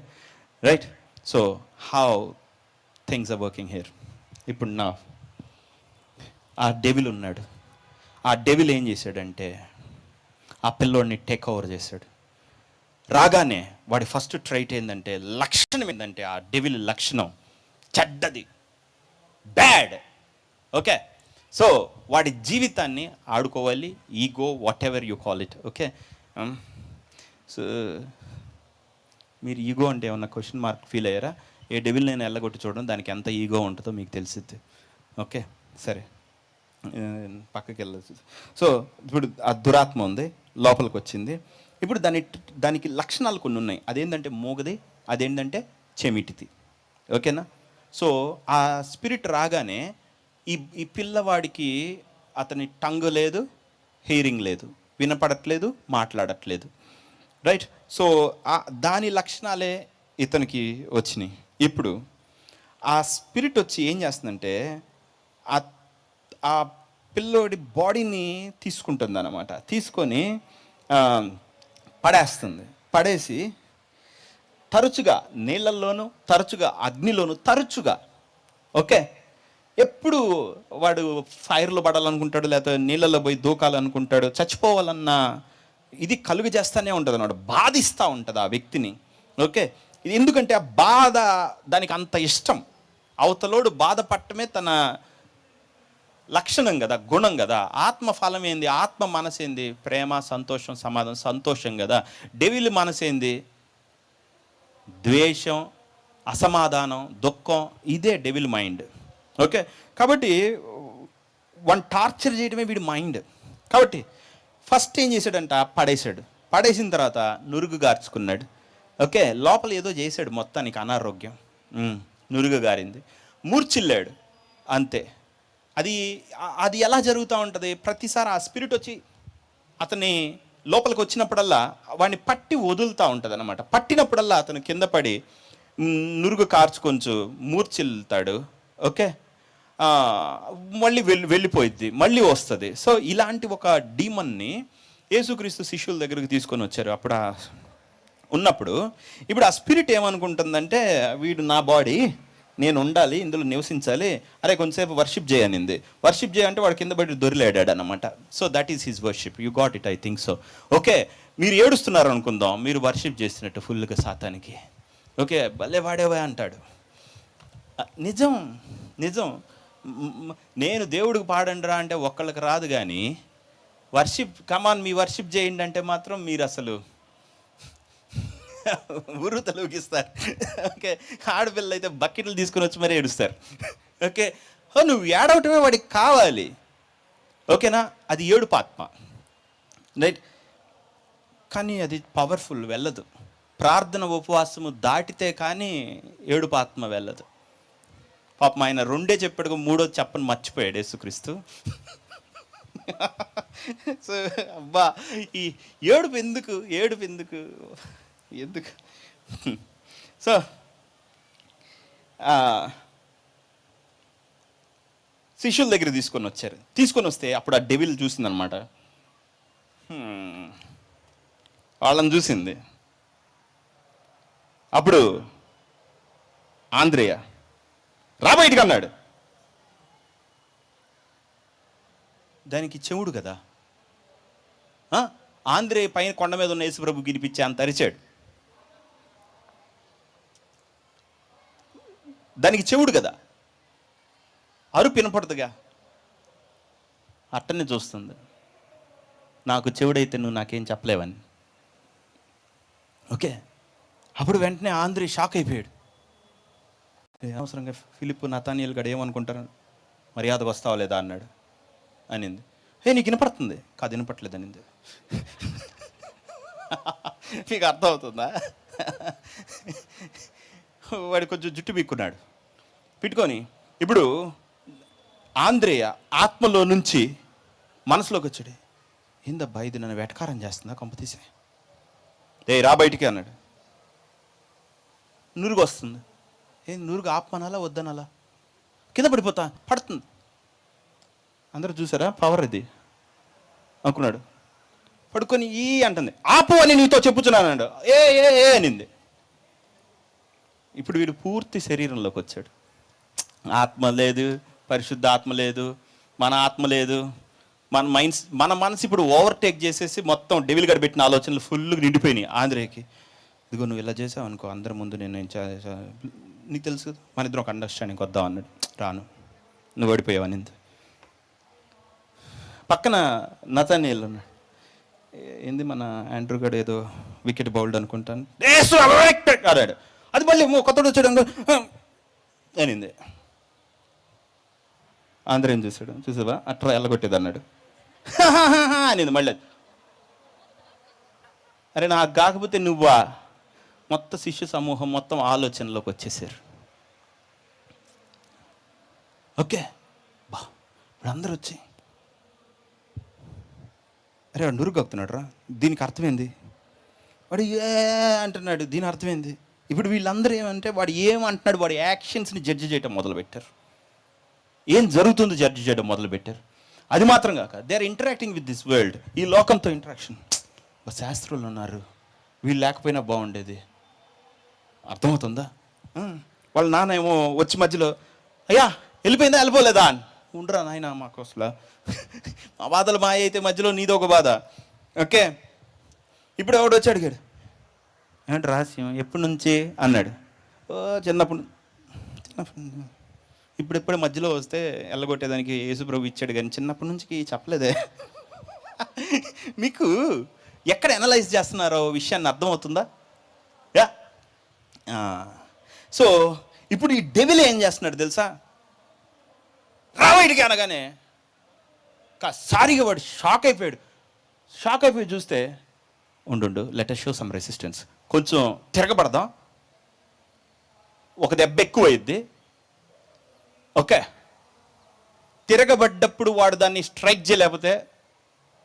right? So how things are working here. ఇప్పుడు నా ఆ డెవిల్ ఉన్నాడు. ఆ డెవిల్ ఏం చేశాడంటే ఆ పిల్లోడిని టేక్ ఓవర్ చేశాడు. రాగానే వాడి ఫస్ట్ ట్రైట్ ఏంటంటే, లక్షణం ఏంటంటే, ఆ డెవిల్ లక్షణం చెడ్డది, బ్యాడ్. ఓకే, సో వాడి జీవితాన్ని ఆడుకోవాలి, ego, what ever you call it. Okay, so మీరు ఈగో అంటే ఏమన్నా క్వశ్చన్ మార్క్ ఫీల్ అయ్యారా? ఏ డెవిల్ నేను ఎల్లగొట్టి చూడడం, దానికి ఎంత ఈగో ఉంటుందో మీకు తెలిసిద్ది. ఓకే, సరే, పక్కకి వెళ్ళచ్చు. సో ఇప్పుడు ఆ దురాత్మ ఉంది, లోపలికి వచ్చింది. ఇప్పుడు దానికి లక్షణాలు కొన్ని ఉన్నాయి. అదేంటంటే మూగది, అదేంటంటే చెమిటిది. ఓకేనా? సో ఆ స్పిరిట్ రాగానే ఈ పిల్లవాడికి అతని టంగ్ లేదు, హియరింగ్ లేదు, వినపడట్లేదు, మాట్లాడట్లేదు. రైట్? సో దాని లక్షణాలే ఇతనికి వచ్చినాయి. ఇప్పుడు ఆ స్పిరిట్ వచ్చి ఏం చేస్తుందంటే ఆ పిల్లోడి బాడీని తీసుకుంటుంది అన్నమాట. తీసుకొని పడేస్తుంది. పడేసి తరచుగా నీళ్ళల్లోనూ, తరచుగా అగ్నిలోను, తరచుగా, ఓకే, ఎప్పుడు వాడు ఫైర్లో పడాలనుకుంటాడు, లేకపోతే నీళ్ళల్లో పోయి దూకాలనుకుంటాడు, చచ్చిపోవాలన్న ఇది కలుగు చేస్తూనే ఉంటుంది అన్నమాట. బాధిస్తూ ఉంటుంది ఆ వ్యక్తిని. ఓకే, ఇది ఎందుకంటే ఆ బాధ దానికి అంత ఇష్టం. అవతలోడు బాధపడటమే తన లక్షణం కదా, గుణం కదా. ఆత్మ ఫలం ఏంది? ఆత్మ మనసు ఏంది? ప్రేమ, సంతోషం, సమాధానం. సంతోషం కదా. డెవిల్ మనసు ఏంది? ద్వేషం, అసమాధానం, దుఃఖం. ఇదే డెవిల్ మైండ్. ఓకే, కాబట్టి వన్ టార్చర్ చేయడమే వీడి మైండ్. కాబట్టి ఫస్ట్ ఏం చేశాడంట? పడేశాడు. పడేసిన తర్వాత నురుగు గార్చుకున్నాడు. ఓకే, లోపల ఏదో చేశాడు, మొత్తానికి అనారోగ్యం, నురుగు గారింది, మూర్చిల్లాడు, అంతే. అది ఎలా జరుగుతూ ఉంటుంది? ప్రతిసారి ఆ స్పిరిట్ వచ్చి అతని లోపలికి వచ్చినప్పుడల్లా వాడిని పట్టి వదులుతూ ఉంటుంది అన్నమాట. పట్టినప్పుడల్లా అతను కింద పడి నురుగు కార్చుకొంచు మూర్చిల్తాడు. ఓకే, మళ్ళీ వెళ్ళిపోయిద్ది, మళ్ళీ వస్తుంది. సో ఇలాంటి ఒక డీమన్ని యేసుక్రీస్తు శిష్యుల దగ్గరికి తీసుకొని వచ్చారు. అప్పుడు ఉన్నప్పుడు ఇప్పుడు ఆ స్పిరిట్ ఏమనుకుంటుందంటే, వీడు నా బాడీ, నేను ఉండాలి, ఇందులో నివసించాలి, అరే కొంచెంసేపు వర్షిప్ చేయనింది. వర్షిప్ చేయంటే వాడు కింద పడి దొరిలాడాడు అనమాట. So that is his worship. You got it, I think so. Okay, మీరు ఏడుస్తున్నారు అనుకుందాం, మీరు వర్షిప్ చేస్తున్నట్టు ఫుల్గా సాతానికి. ఓకే, భలే వాడేవా అంటాడు. నిజం, నిజం. నేను దేవుడికి పాడండిరా అంటే ఒక్కళ్ళకి రాదు, కానీ వర్షిప్, కమాన్ మీ వర్షిప్ చేయండి అంటే మాత్రం మీరు అసలు ఊరు తలూగిస్తారు. ఓకే, ఆడపిల్లలు అయితే బకెట్లు తీసుకుని వచ్చి మరీ ఏడుస్తారు. ఓకే, నువ్వు ఏడవటమే వాడికి కావాలి. ఓకేనా? అది ఏడుపాత్మ, రైట్? కానీ అది పవర్ఫుల్, వెళ్ళదు. ప్రార్థన ఉపవాసము దాటితే కానీ ఏడుపాత్మ వెళ్ళదు. పాపం ఆయన రెండే చెప్పాడు, మూడోది చెప్పని మర్చిపోయాడు యేసుక్రీస్తు. సో అబ్బా, ఈ ఏడుపు ఎందుకు, ఏడుపు ఎందుకు, ఎందుకు? సో శిష్యుల దగ్గర తీసుకొని వచ్చారు. తీసుకొని వస్తే అప్పుడు ఆ డెవిల్ చూసిందనమాట. వాళ్ళని చూసింది. అప్పుడు ఆంద్రేయ రా బయటికి అన్నాడు. దానికి చెవుడు కదా. ఆంధ్రే పైన కొండ మీద ఉన్న యేసుప్రభు గిరిపించే అంత అరిచాడు. దానికి చెవుడు కదా, అరుపు వినపడదుగా. అట్టనే చూస్తుంది. నాకు చెవుడైతే నువ్వు నాకేం చెప్పలేవని. ఓకే, అప్పుడు వెంటనే ఆంధ్రే షాక్ అయిపోయాడు. అవసరంగా ఫిలిప్, నతానియల్ గడు ఏమనుకుంటారు, మర్యాదకు వస్తావా లేదా అన్నాడు. అనింది. నీకు వినపడుతుంది కాదు, వినపట్లేదు అనింది. మీకు అర్థమవుతుందా? వాడు కొంచెం జుట్టు పీక్కున్నాడు. పెట్టుకొని ఇప్పుడు ఆంద్రేయ ఆత్మలో నుంచి మనసులోకి వచ్చాడు. ఏందబ్బా ఇది, నన్ను వెటకారం చేస్తుందా కొంప తీసే, రా బయటికి అన్నాడు. నురుగు వస్తుంది. నురుగు ఆపమనాలా వద్దనాలా? కింద పడిపోతా, పడుతుంది. అందరూ చూసారా పవర్ ఇది అనుకున్నాడు. పడుకొని ఈ అంటుంది. ఆపు అని నీతో చెప్పుచున్నాడు. ఏ ఏ ఏ అనింది. ఇప్పుడు వీడు పూర్తి శరీరంలోకి వచ్చాడు. ఆత్మ లేదు, పరిశుద్ధ ఆత్మ లేదు, మన ఆత్మ లేదు. మన మనసు ఇప్పుడు ఓవర్టేక్ చేసేసి మొత్తం డెవిల్ గడ పెట్టిన ఆలోచనలు ఫుల్గా నిండిపోయినాయి ఆంధ్రేయకి. ఇదిగో నువ్వు ఇలా చేసావు అనుకో, అందరి ముందు నేను నీకు తెలుసు కదా, మన ఇద్దరం ఒక అండర్స్టాండింగ్ వద్దాం అన్నాడు. రాను, నువ్వు ఓడిపోయావు అనింది. పక్కన నతానియేల్ ఉన్నాడు. ఏంది మన ఆండ్రూ గడు ఏదో వికెట్ బౌల్డ్ అనుకుంటాను, ఆడాడు. అది మళ్ళీ కొత్తడు వచ్చాడు అనింది. ఆంధ్ర ఏం చూసాడు, చూసావా అట్లా ఎల్లగొట్టేది అన్నాడు. అనింది మళ్ళీ. అరే నాకు కాకపోతే నువ్వా? మొత్తం శిష్య సమూహం మొత్తం ఆలోచనలోకి వచ్చేసారు. ఓకే బా, ఇప్పుడు అందరూ వచ్చి అరే వాడు నురుగొక్కుతున్నాడు రా, దీనికి అర్థమైంది. వాడు ఏ అంటున్నాడు, దీని అర్థమైంది. ఇప్పుడు వీళ్ళందరూ ఏమంటే వాడు ఏమంటున్నాడు, వాడి యాక్షన్స్ని జడ్జి చేయడం మొదలుపెట్టారు, ఏం జరుగుతుందో జడ్జి చేయడం మొదలుపెట్టారు. అది మాత్రం కాక they are interacting with this world, ఈ లోకంతో ఇంటరాక్షన్. శాస్త్రులు ఉన్నారు, వీళ్ళు లేకపోయినా బాగుండేది. అర్థమవుతుందా? వాళ్ళ నాన్న ఏమో వచ్చి మధ్యలో అయ్యా వెళ్ళిపోయిందా వెళ్ళిపోలేదా అని, ఉండరా నాయన మాకు అసలు మా బాధలు మాయ అయితే మధ్యలో నీదో ఒక బాధ. ఓకే ఇప్పుడు ఎవడు వచ్చి అడిగాడు, ఏమంటే రహస్యం ఎప్పటి నుంచి అన్నాడు. చిన్నప్పుడు ఇప్పుడెప్పుడు మధ్యలో వస్తే ఎల్లగొట్టేదానికి యేసుప్రభు ఇచ్చాడు కానీ చిన్నప్పటి నుంచి చెప్పలేదే. మీకు ఎక్కడ అనలైజ్ చేస్తున్నారో విషయాన్ని అర్థమవుతుందా? యా. సో ఇప్పుడు ఈ డెవిల్ ఏం చేస్తున్నాడు తెలుసా? రావైడికి అనగానే సారిగా వాడు షాక్ అయిపోయి చూస్తే ఉండు let us show some resistance, కొంచెం తిరగబడదాం, ఒక దెబ్బ ఎక్కువ అయ్యిద్ది. ఓకే తిరగబడ్డప్పుడు వాడు దాన్ని స్ట్రైక్ చేయలేకపోతే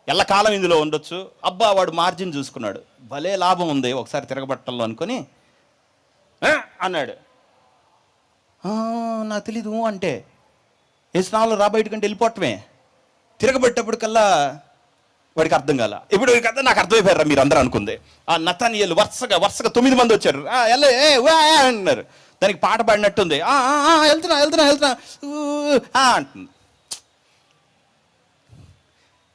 ఎల్లకాలం ఇందులో ఉండొచ్చు. అబ్బా వాడు మార్జిన్ చూసుకున్నాడు, భలే లాభం ఉంది ఒకసారి తిరగబట్టల్లో అనుకొని అన్నాడు. నాకు తెలీదు అంటే ఏ స్నానంలో రాబయటకంటే వెళ్ళిపోవటమే. తిరగబెట్టేప్పుడు కల్లా వాడికి అర్థం కాల. ఇప్పుడు కదా నాకు అర్థమైపోయారా మీరు అందరూ అనుకుంది. ఆ నతానియేలు వరుసగా 9 మంది వచ్చారు, అన్నారు. దానికి పాట పాడినట్టుంది, వెళ్తున్నా అంటుంది.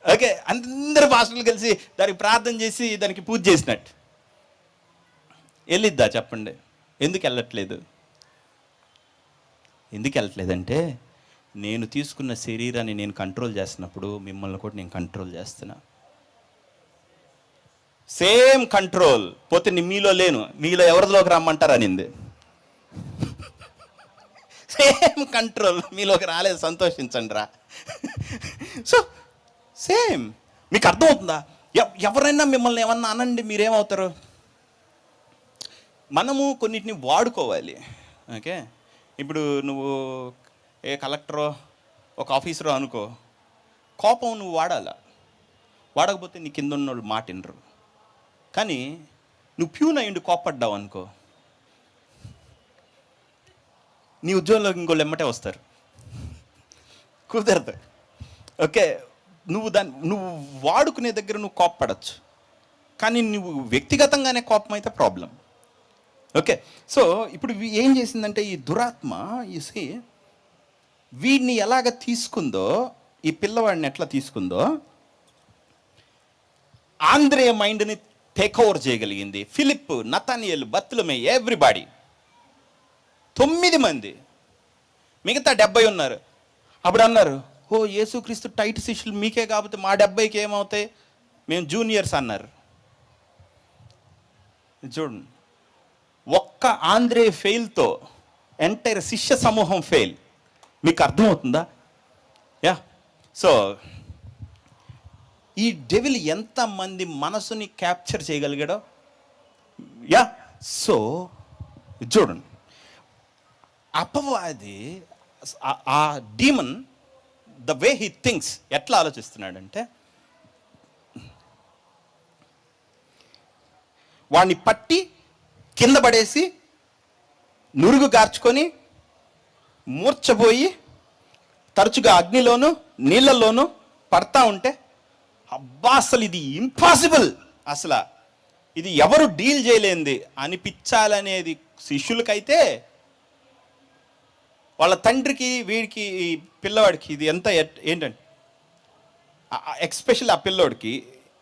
ఓకే అందరు పాస్టర్లు కలిసి దానికి ప్రార్థన చేసి దానికి పూజ చేసినట్టు వెళ్ళిద్దా చెప్పండి? ఎందుకు వెళ్ళట్లేదంటే నేను తీసుకున్న శరీరాన్ని నేను కంట్రోల్ చేస్తున్నప్పుడు మిమ్మల్ని కూడా నేను కంట్రోల్ చేస్తున్నా. సేమ్ కంట్రోల్ పోతే మీలో లేను, మీలో ఎవరిలోకి రమ్మంటారు అనింది. సేమ్ కంట్రోల్ మీలోకి రాలేదు, సంతోషించండి రా. సో సేమ్ మీకు అర్థమవుతుందా? ఎవరైనా మిమ్మల్ని ఏమన్నా అనండి మీరేమవుతారు? మనము కొన్నిటిని వాడుకోవాలి. ఓకే ఇప్పుడు నువ్వు ఏ కలెక్టరో ఒక ఆఫీసరో అనుకో, కోపం నువ్వు వాడకపోతే నీ కింద ఉన్నోళ్ళు మాట వినరు. కానీ నువ్వు ప్యూన్ అయ్యిండు కోపడ్డావు అనుకో, నీ ఉద్యోగంలోకి ఇంకోళ్ళు ఎమ్మటే వస్తారు, కుదరదు. ఓకే నువ్వు వాడుకునే దగ్గర నువ్వు కోపపడచ్చు, కానీ నువ్వు వ్యక్తిగతంగానే కోపం అయితే ప్రాబ్లం. ఓకే సో ఇప్పుడు ఏం చేసిందంటే ఈ దురాత్మ చూసి వీడిని ఎలాగ తీసుకుందో, ఈ పిల్లవాడిని ఎట్లా తీసుకుందో, ఆంద్రేయ మైండ్ని టేక్ ఓవర్ చేయగలిగింది. ఫిలిప్, నతానియేలు, బర్తలోమేయు, ఎవ్రీబాడీ 9 మంది, మిగతా 70 ఉన్నారు. అప్పుడు అన్నారు, యేసుక్రీస్తు టైట్ శిష్యులు మీకే కాకపోతే మా 70కి ఏమవుతాయి, మేము జూనియర్స్ అన్నారు. చూడండి, ఒక్క ఆంద్రే ఫెయిల్తో ఎంటైర్ శిష్య సమూహం ఫెయిల్. మీకు అర్థమవుతుందా? యా. సో ఈ డెవిల్ ఎంతమంది మనసుని క్యాప్చర్ చేయగలిగాడో. యా. సో చూడండి, అపవాది ఆ demon the way he thinks ఎట్లా ఆలోచిస్తున్నాడంటే, వాడిని పట్టి కింద పడేసి నురుగు గార్చుకొని మూర్చపోయి తరచుగా అగ్నిలోను నీళ్ళల్లోనూ పడతా ఉంటే, అబ్బా అసలు ఇది ఇంపాసిబుల్, అసలు ఇది ఎవరు డీల్ చేయలేంది అనిపించాలనేది శిష్యులకైతే, వాళ్ళ తండ్రికి వీడికి ఈ పిల్లవాడికి ఇది ఎంత ఏంటంటే ఎక్స్పెషల్ ఆ పిల్లోడికి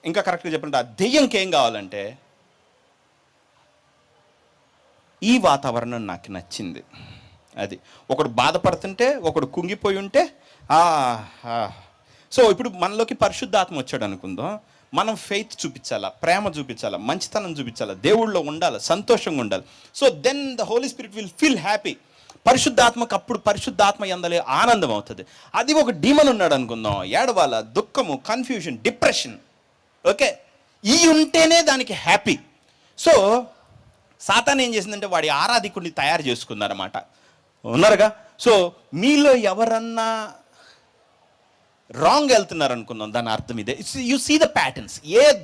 ఇంకా కరెక్ట్గా చెప్పండి, ఆ దెయ్యంకి ఏం కావాలంటే ఈ వాతావరణం నాకు నచ్చింది. అది ఒకడు బాధపడుతుంటే, ఒకడు కుంగిపోయి ఉంటే సో ఇప్పుడు మనలోకి పరిశుద్ధాత్మ వచ్చాడు అనుకుందాం, మనం ఫెయిత్ చూపించాలా, ప్రేమ చూపించాలా, మంచితనం చూపించాలా, దేవుళ్ళో ఉండాలి, సంతోషంగా ఉండాలి. So then the Holi spirit will feel happy. పరిశుద్ధాత్మకు అప్పుడు పరిశుద్ధాత్మ యందలే ఆనందం అవుతుంది. అది ఒక డీమన్ ఉన్నాడు అనుకుందాం, ఏడవాల, దుఃఖము, కన్ఫ్యూజన్, డిప్రెషన్, ఓకే, ఈ ఉంటేనే దానికి హ్యాపీ. సో సాతాన్ ఏం చేసిందంటే వాడి ఆరాధికుడిని తయారు చేసుకుందన్నమాట. ఉన్నారుగా? సో మీలో ఎవరన్నా రాంగ్ వెళ్తున్నారు అనుకుందాం, దాని అర్థం ఇదే. You see the patterns.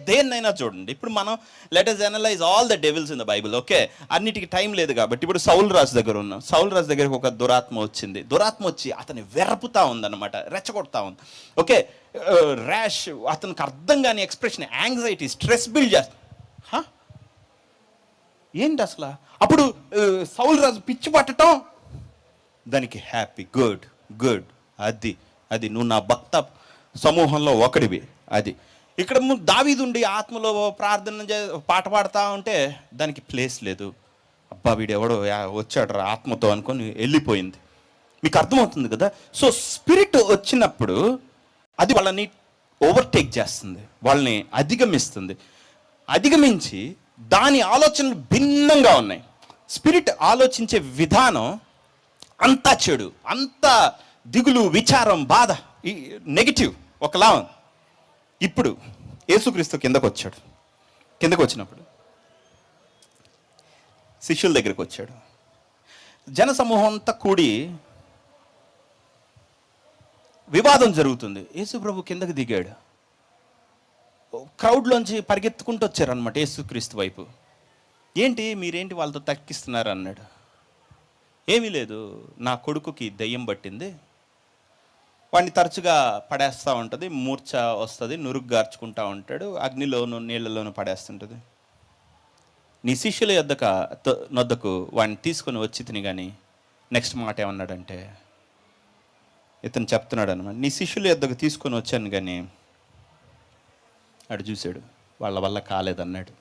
దేన్నైనా చూడండి. ఇప్పుడు మనం let us analyse all the devils in the Bible. Okay, అన్నిటికీ టైం లేదు కాబట్టి ఇప్పుడు సౌల్ రాజు దగ్గర ఉన్నాం. సౌల్ రాజు దగ్గరికి ఒక దురాత్మ వచ్చింది. దురాత్మ వచ్చి అతన్ని వెరపుతా ఉందన్నమాట, రెచ్చగొడతా ఉంది. ఓకే, ర్యాష్, అతనికి అర్థం కాని ఎక్స్ప్రెషన్, యాంగ్జైటీ, స్ట్రెస్ బిల్డ్ చేస్తా. ఏంటి అసలు? అప్పుడు సౌల్ రాజు పిచ్చి పట్టడం, దానికి హ్యాపీ, గుడ్ గుడ్, అది నువ్వు నా భక్త సమూహంలో ఒకడివి. అది ఇక్కడ దావీదుండి ఆత్మలో ప్రార్థన పాట పాడుతూ ఉంటే దానికి ప్లేస్ లేదు. అబ్బా వీడు ఎవడో వచ్చాడు రా ఆత్మతో అనుకొని వెళ్ళిపోయింది. మీకు అర్థమవుతుంది కదా? సో స్పిరిట్ వచ్చినప్పుడు అది వాళ్ళని ఓవర్టేక్ చేస్తుంది, వాళ్ళని అధిగమిస్తుంది. అధిగమించి దాని ఆలోచనలు భిన్నంగా ఉన్నాయి. స్పిరిట్ ఆలోచించే విధానం అంతా చెడు, అంతా దిగులు, విచారం, బాధ, నెగిటివ్ ఒకలా ఉంది. ఇప్పుడు యేసుక్రీస్తు కిందకు వచ్చాడు. కిందకు వచ్చినప్పుడు శిష్యుల దగ్గరికి వచ్చాడు. జన సమూహం అంతా కూడి వివాదం జరుగుతుంది. యేసు ప్రభు కిందకు దిగాడు. క్రౌడ్లోంచి పరిగెత్తుకుంటూ వచ్చారనమాట యేసుక్రీస్తు వైపు. మీరేంటి వాళ్ళతో తక్కిస్తున్నారు అన్నాడు. ఏమీ లేదు, నా కొడుకుకి దెయ్యం పట్టింది, వాడిని తరచుగా పడేస్తూ ఉంటుంది, మూర్ఛ వస్తుంది, నురుగు గార్చుకుంటూ ఉంటాడు, అగ్నిలోను నీళ్లలోనూ పడేస్తుంటుంది. నీ శిష్యుల నొద్దకు వాడిని తీసుకొని వచ్చి తిని. కానీ నెక్స్ట్ మాట ఏమన్నాడంటే, ఇతను చెప్తున్నాడు అనమాట, నీ శిష్యుల యొద్దకు తీసుకొని వచ్చాను కానీ అటు చూశాడు, వాళ్ళ వల్ల కాలేదన్నాడు.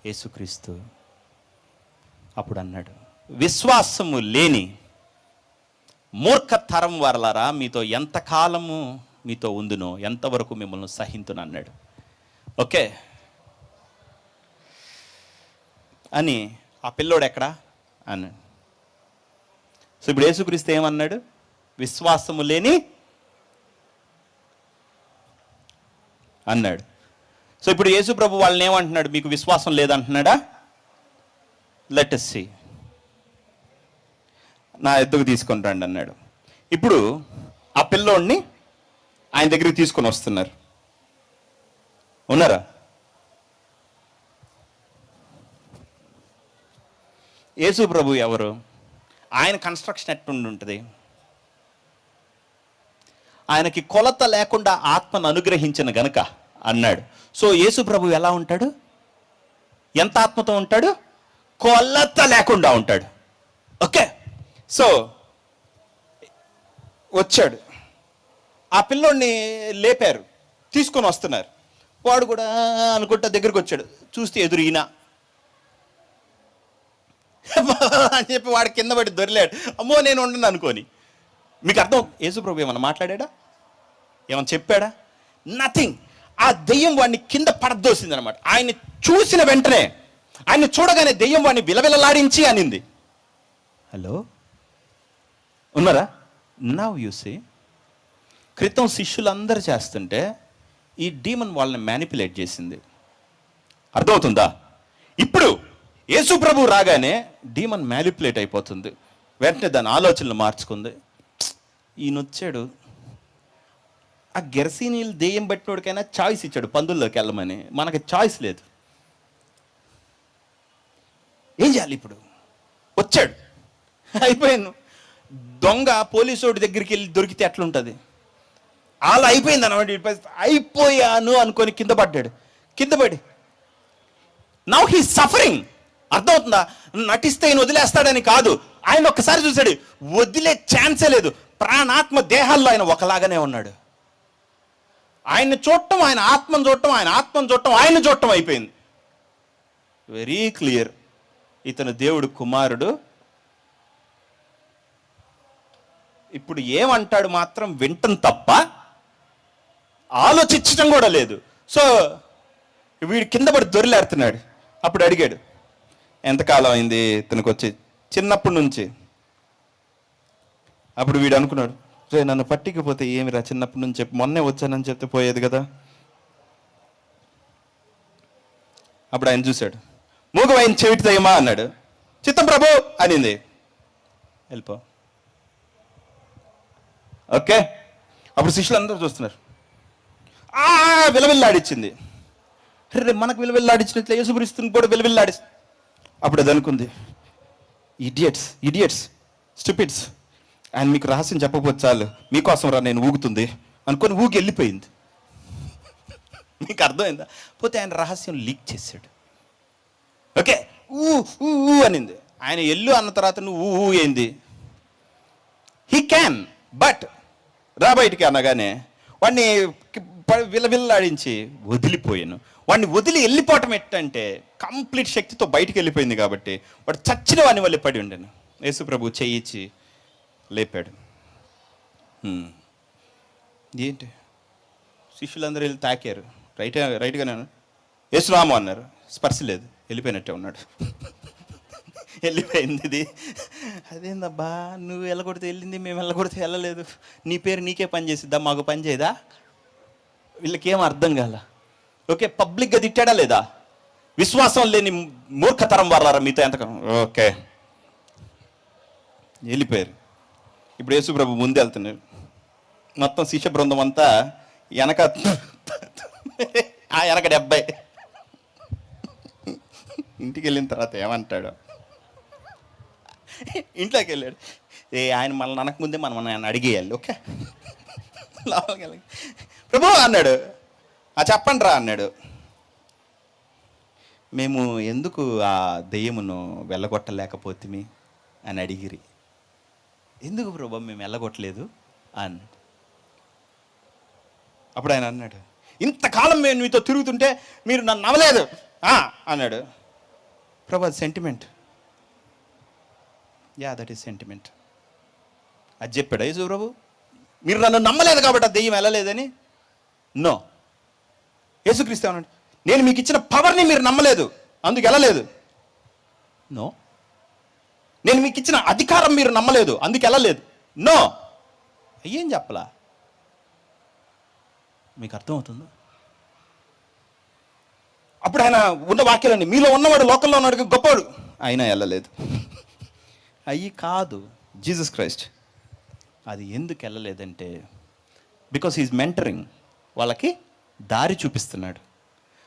యేసుక్రీస్తు అప్పుడు అన్నాడు, విశ్వాసము లేని మూర్ఖ తరం వారలారా, మీతో ఎంతకాలము మీతో ఉందునో ఎంతవరకు మిమ్మల్ని సహింతును అన్నాడు. ఓకే అని ఆ పిల్లోడు ఎక్కడా అన్నాడు. సో ఇప్పుడు యేసుక్రీస్తు ఏమన్నాడు? విశ్వాసము లేని అన్నాడు. సో ఇప్పుడు యేసు ప్రభు వాళ్ళని ఏమంటున్నాడు? మీకు విశ్వాసం లేదంటున్నాడా? Let us see. నా ఎద్దుకు తీసుకొని రండి అన్నాడు. ఇప్పుడు ఆ పిల్లోడిని ఆయన దగ్గరికి తీసుకొని వస్తున్నారు. ఉన్నారా? యేసు ప్రభు ఎవరు? ఆయన కన్స్ట్రక్షన్ ఎట్టుండి ఉంటుంది? ఆయనకి కొలత లేకుండా ఆత్మను అనుగ్రహించిన గనుక అన్నాడు. సో యేసు ప్రభు ఎలా ఉంటాడు? ఎంత ఆత్మతో ఉంటాడు? కొలత లేకుండా ఉంటాడు. ఓకే, సో వచ్చాడు, ఆ పిల్లోడిని లేపారు, తీసుకొని వస్తున్నారు. వాడు కూడా అనుకుంటా దగ్గరికి వచ్చాడు, చూస్తే ఎదురు ఈయన అని చెప్పి వాడు కింద పడి దొరిలాడు. అమ్మో నేను ఉండను అనుకోని. మీకు అర్థం? యేసు ప్రభు ఏమన్నా మాట్లాడా? ఏమన్నా చెప్పాడా? నథింగ్. ఆ దెయ్యం వాడిని కింద పడదోసింది అనమాట. ఆయన్ని చూసిన వెంటనే, ఆయన్ని చూడగానే దెయ్యం వాడిని విలవిలలాడించి అనింది. హలో, ఉన్నారా? నవ్ యు సీ, క్రితం శిష్యులందరూ చేస్తుంటే ఈ డీమన్ వాళ్ళని మ్యానిపులేట్ చేసింది. అర్థమవుతుందా? ఇప్పుడు యేసు ప్రభు రాగానే డీమన్ మ్యానిపులేట్ అయిపోతుంది. వెంటనే దాని ఆలోచనలు మార్చుకుంది. ఈయన వచ్చాడు, ఆ గెరసీనీలు దెయ్యం పెట్టినోడికైనా చాయిస్ ఇచ్చాడు పందుల్లోకి వెళ్ళమని. మనకి చాయిస్ లేదు. ఏం చేయాలి ఇప్పుడు? వచ్చాడు, అయిపోయాను. దొంగ పోలీసోడి దగ్గరికి వెళ్ళి దొరికితే ఎట్లుంటుంది? అలా అయిపోయింది అన్నమాట. అయిపోయాను అనుకొని కింద పడ్డాడు. కింద పడి నౌ హీ సఫరింగ్. అర్థమవుతుందా? నటిస్తే ఆయన వదిలేస్తాడని కాదు. ఆయన ఒక్కసారి చూశాడు, వదిలే ఛాన్సే లేదు. ప్రాణాత్మ దేహాల్లో ఆయన ఒకలాగానే ఉన్నాడు. ఆయన్ని చూడటం, ఆయన ఆత్మను చూడటం, ఆయన ఆత్మను చూడటం, ఆయన చూడటం అయిపోయింది. వెరీ క్లియర్, ఇతను దేవుడు కుమారుడు, ఇప్పుడు ఏమంటాడు మాత్రం వింటం తప్ప ఆలోచించడం కూడా లేదు. సో వీడు కింద పడి దొరిలాడుతున్నాడు. అప్పుడు అడిగాడు, ఎంతకాలం అయింది ఇతనికి వచ్చి? చిన్నప్పటి నుంచి. అప్పుడు వీడు అనుకున్నాడు, రే నన్ను పట్టికపోతే ఏమిరా, చిన్నప్పటి నుంచి చెప్పి మొన్నే వచ్చానని చెప్తే పోయేది కదా. అప్పుడు ఆయన చూశాడు. మూగవైన చెవిటి దయ్యమా అన్నాడు. చిత్తం ప్రభు అనింది. వెళ్ళిపో. ఓకే. అప్పుడు శిష్యులు అందరూ చూస్తున్నారు. విలవిల్లాడిచ్చింది. రే మనకు విలవిల్లాడిచ్చినట్లే యేసుక్రీస్తుని కూడా విలవిల్లాడి. అప్పుడు అది అనుకుంది, ఇడియట్స్ స్టూపిడ్స్, ఆయన మీకు రహస్యం చెప్పకపోతే చాలు, మీకోసం రా నేను ఊగుతుంది అనుకొని ఊగి వెళ్ళిపోయింది. మీకు అర్థమైందా? పోతే ఆయన రహస్యం లీక్ చేశాడు. ఓకే, ఊ అనింది. ఆయన ఎల్లు అన్న తర్వాత నువ్వు ఊ ఏంది? హీ క్యాన్, బట్ రా బయటికి అనగానే వాడిని విలవిల్లాడించి వదిలిపోయాను. వాడిని వదిలి వెళ్ళిపోవటం ఎట్టంటే కంప్లీట్ శక్తితో బయటికి వెళ్ళిపోయింది కాబట్టి వాడు చచ్చిన వాడిని వల్ల పడి ఉండను. యేసు ప్రభు చేయించి లేపాడు. ఏంటి శిష్యులందరూ వెళ్ళి తాకారు. రైట్గానే యేసునామం అన్నారు. స్పర్శ లేదు, వెళ్ళిపోయినట్టే ఉన్నాడు. వెళ్ళిపోయింది ఇది. అదేందబ్బా నువ్వు వెళ్ళగొడితే వెళ్ళింది, మేము వెళ్ళగొడితే వెళ్ళలేదు, నీ పేరు నీకే పని చేసిద్దా, మాకు పని చేయదా? వీళ్ళకేం అర్థం కాల. ఓకే, పబ్లిక్గా తిట్టాడా లేదా? విశ్వాసం లేని మూర్ఖతరం వారారా మీతో ఎంతకాలం? ఓకే, వెళ్ళిపోయారు. ఇప్పుడు యేసు ప్రభు ముందు వెళ్తున్నారు. మొత్తం శిష్య బృందం అంతా వెనక 70. ఇంటికి వెళ్ళిన తర్వాత ఏమంటాడు? ఇంట్లోకి వెళ్ళాడు. ఆయన మనల్ని అనకముందే మనం ఆయన అడిగేయాలి. ఓకే, లోపలికి వెళ్ళి ప్రభు అన్నాడు. చెప్పండి రా అన్నాడు. మేము ఎందుకు ఆ దెయ్యమును వెళ్ళగొట్టలేకపోతే అని అడిగిరి. ఎందుకు ప్రభు మేము వెళ్ళగొట్టలేదు అన్నాడు. అప్పుడు ఆయన అన్నాడు, ఇంతకాలం మేము మీతో తిరుగుతుంటే మీరు నన్ను నమ్మలేదు అన్నాడు. ప్రభు అది సెంటిమెంట్. That is sentiment. అది చెప్పాడు యేసు ప్రభు. మీరు నన్ను నమ్మలేదు కాబట్టి ఆ దెయ్యం వెళ్ళలేదని. నో, యేసుక్రీస్తు అన్నాడు, నేను మీకు ఇచ్చిన పవర్ని మీరు నమ్మలేదు అందుకు వెళ్ళలేదు. నో, నేను మీకు ఇచ్చిన అధికారం మీరు నమ్మలేదు అందుకు వెళ్ళలేదు. నో, ఏం చెప్పలా? మీకు అర్థమవుతుందా? అప్పుడు ఆయన ఉన్న వాక్యాలన్నీ, మీలో ఉన్నవాడు లోకల్లో ఉన్నాడు గొప్పవాడు, అయినా వెళ్ళలేదు. అయ్యి కాదు, జీసస్ క్రైస్ట్. అది ఎందుకు వెళ్ళలేదంటే బికాస్ హీస్ మెంటరింగ్, వాళ్ళకి దారి చూపిస్తున్నాడు.